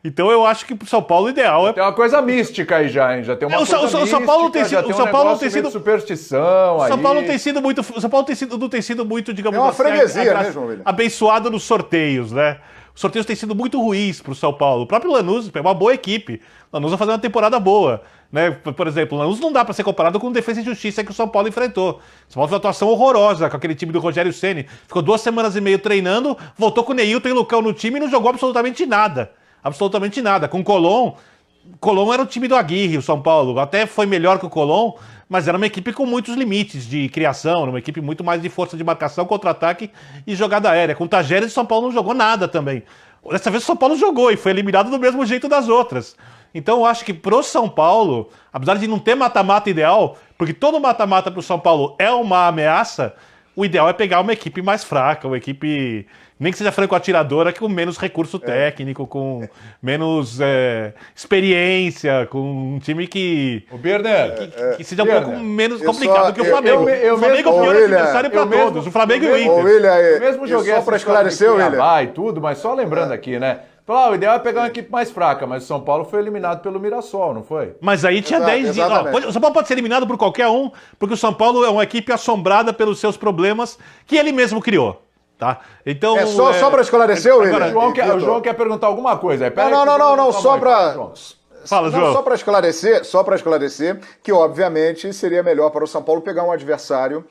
Então eu acho que pro São Paulo o ideal é... Tem uma coisa mística aí já, hein? Já tem uma coisa mística, o São Paulo não tem sido... O São Paulo não tem sido superstição aí. O São Paulo não tem sido muito... O São Paulo não tem sido muito, digamos assim... É uma freguesia, né, João William? Abençoado nos sorteios, né? Os sorteios têm sido muito ruins pro São Paulo. O próprio Lanús é uma boa equipe. O Lanús vai fazer uma temporada boa. Né? Por exemplo, o Lanús não dá para ser comparado com o Defensa e Justiça que o São Paulo enfrentou. O São Paulo fez uma atuação horrorosa com aquele time do Rogério Ceni. Ficou 2 semanas e meia treinando, voltou com o Neilton e o Lucão no time e não jogou absolutamente nada. Absolutamente nada. Com o Colón era o time do Aguirre, o São Paulo. Até foi melhor que o Colón, mas era uma equipe com muitos limites de criação, uma equipe muito mais de força de marcação, contra-ataque e jogada aérea. Com o Tajeres, o São Paulo não jogou nada também. Dessa vez o São Paulo jogou e foi eliminado do mesmo jeito das outras. Então eu acho que pro São Paulo, apesar de não ter mata-mata ideal, porque todo mata-mata pro São Paulo é uma ameaça, o ideal é pegar uma equipe mais fraca, uma equipe, nem que seja franco-atiradora, com menos recurso técnico, com menos experiência, com um time que seja um pouco menos complicado que o Flamengo. O Flamengo é o pior adversário para todos, o Flamengo e o Inter. Eu mesmo joguei só para esclarecer, William. E tudo, mas só lembrando aqui, né? O ideal é pegar uma equipe mais fraca, mas o São Paulo foi eliminado pelo Mirassol, não foi? Mas aí tinha 10 dias. O São Paulo pode ser eliminado por qualquer um, porque o São Paulo é uma equipe assombrada pelos seus problemas que ele mesmo criou. Tá? Então, só para esclarecer, William. O João quer perguntar alguma coisa. Não, só para... Fala, João. Só para esclarecer que, obviamente, seria melhor para o São Paulo pegar um adversário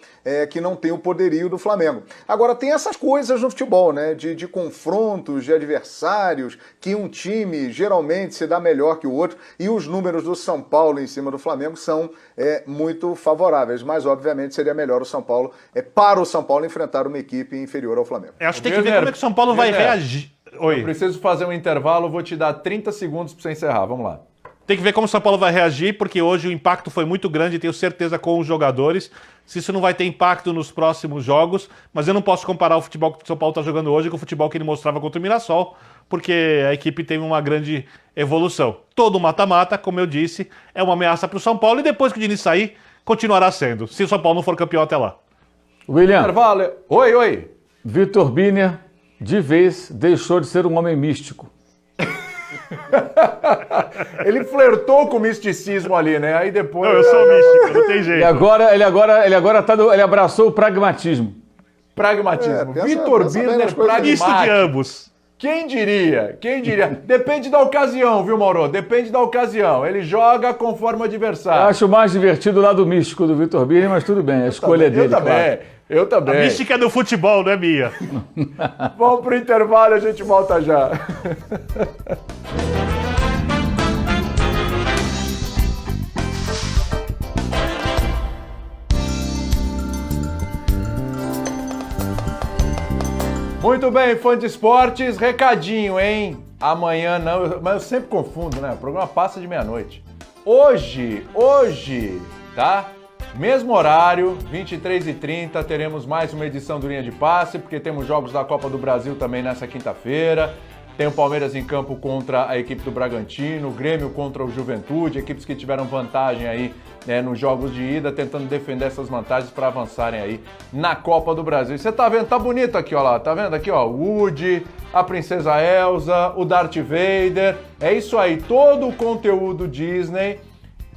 que não tem o poderio do Flamengo. Agora, tem essas coisas no futebol, né? De confrontos, de adversários, que um time geralmente se dá melhor que o outro, e os números do São Paulo em cima do Flamengo são muito favoráveis. Mas, obviamente, seria melhor o São Paulo, para o São Paulo, enfrentar uma equipe inferior ao Flamengo. Acho que tem que ver como é que o São Paulo vai reagir. Oi. Eu preciso fazer um intervalo, vou te dar 30 segundos para você encerrar, vamos lá. Tem que ver como o São Paulo vai reagir, porque hoje o impacto foi muito grande, tenho certeza, com os jogadores. Se isso não vai ter impacto nos próximos jogos, mas eu não posso comparar o futebol que o São Paulo está jogando hoje com o futebol que ele mostrava contra o Mirassol, porque a equipe teve uma grande evolução. Todo mata-mata, como eu disse, é uma ameaça para o São Paulo, e depois que o Diniz sair, continuará sendo, se o São Paulo não for campeão até lá. William. Intervalo. Oi. Vitor Birner, de vez, deixou de ser um homem místico. Ele flertou com o misticismo ali, né? Aí depois... Não, eu sou místico, não tem jeito. Ele agora ele abraçou o pragmatismo. Pragmatismo. Vitor Birner, pragmático. Misto de ambos. Quem diria? Depende da ocasião, viu, Mauro? Depende da ocasião. Ele joga conforme o adversário. Eu acho mais divertido o lado místico do Vitor Birner, mas tudo bem, a escolha dele. Eu também. A mística é do futebol, não é minha. Vamos pro intervalo, a gente volta já. Muito bem, fã de esportes, recadinho, hein? Amanhã não, mas eu sempre confundo, né? O programa passa de meia-noite. Hoje, tá? Mesmo horário, 23h30, teremos mais uma edição do Linha de Passe, porque temos jogos da Copa do Brasil também nessa quinta-feira. Tem o Palmeiras em campo contra a equipe do Bragantino, o Grêmio contra o Juventude, equipes que tiveram vantagem aí, né, nos jogos de ida, tentando defender essas vantagens para avançarem aí na Copa do Brasil. Você tá vendo? Tá bonito aqui, ó lá. Tá vendo aqui, ó? O Woody, a Princesa Elsa, o Darth Vader. É isso aí, todo o conteúdo Disney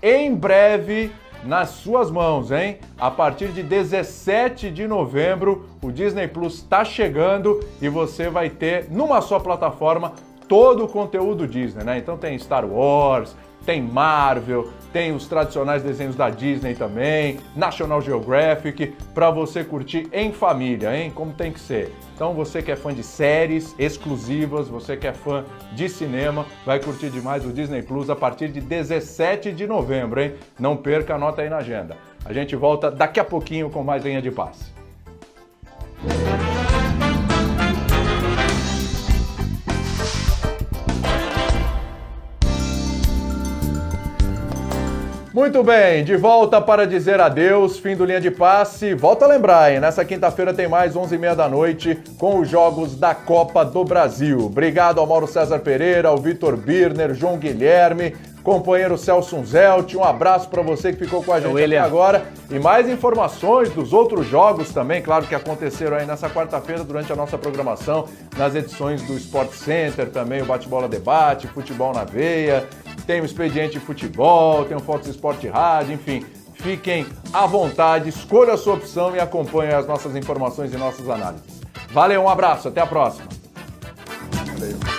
em breve nas suas mãos, hein? A partir de 17 de novembro, o Disney Plus está chegando e você vai ter, numa só plataforma, todo o conteúdo Disney, né? Então tem Star Wars, tem Marvel, tem os tradicionais desenhos da Disney também, National Geographic, para você curtir em família, hein? Como tem que ser. Então você que é fã de séries exclusivas, você que é fã de cinema, vai curtir demais o Disney Plus a partir de 17 de novembro, hein? Não perca, anota aí na agenda. A gente volta daqui a pouquinho com mais Linha de Passe. Muito bem, de volta para dizer adeus, fim do Linha de Passe. Volta a lembrar, hein? Nessa quinta-feira tem mais 11h30 da noite com os jogos da Copa do Brasil. Obrigado ao Mauro César Pereira, ao Vitor Birner, João Guilherme, companheiro Celso Unzelt, um abraço para você que ficou com a gente até agora. E mais informações dos outros jogos também, claro, que aconteceram aí nessa quarta-feira durante a nossa programação, nas edições do Sport Center também, o Bate-Bola Debate, Futebol na Veia, tem o Expediente Futebol, tem o Fox Sport Rádio, enfim. Fiquem à vontade, escolha a sua opção e acompanhe as nossas informações e nossas análises. Valeu, um abraço, até a próxima. Valeu.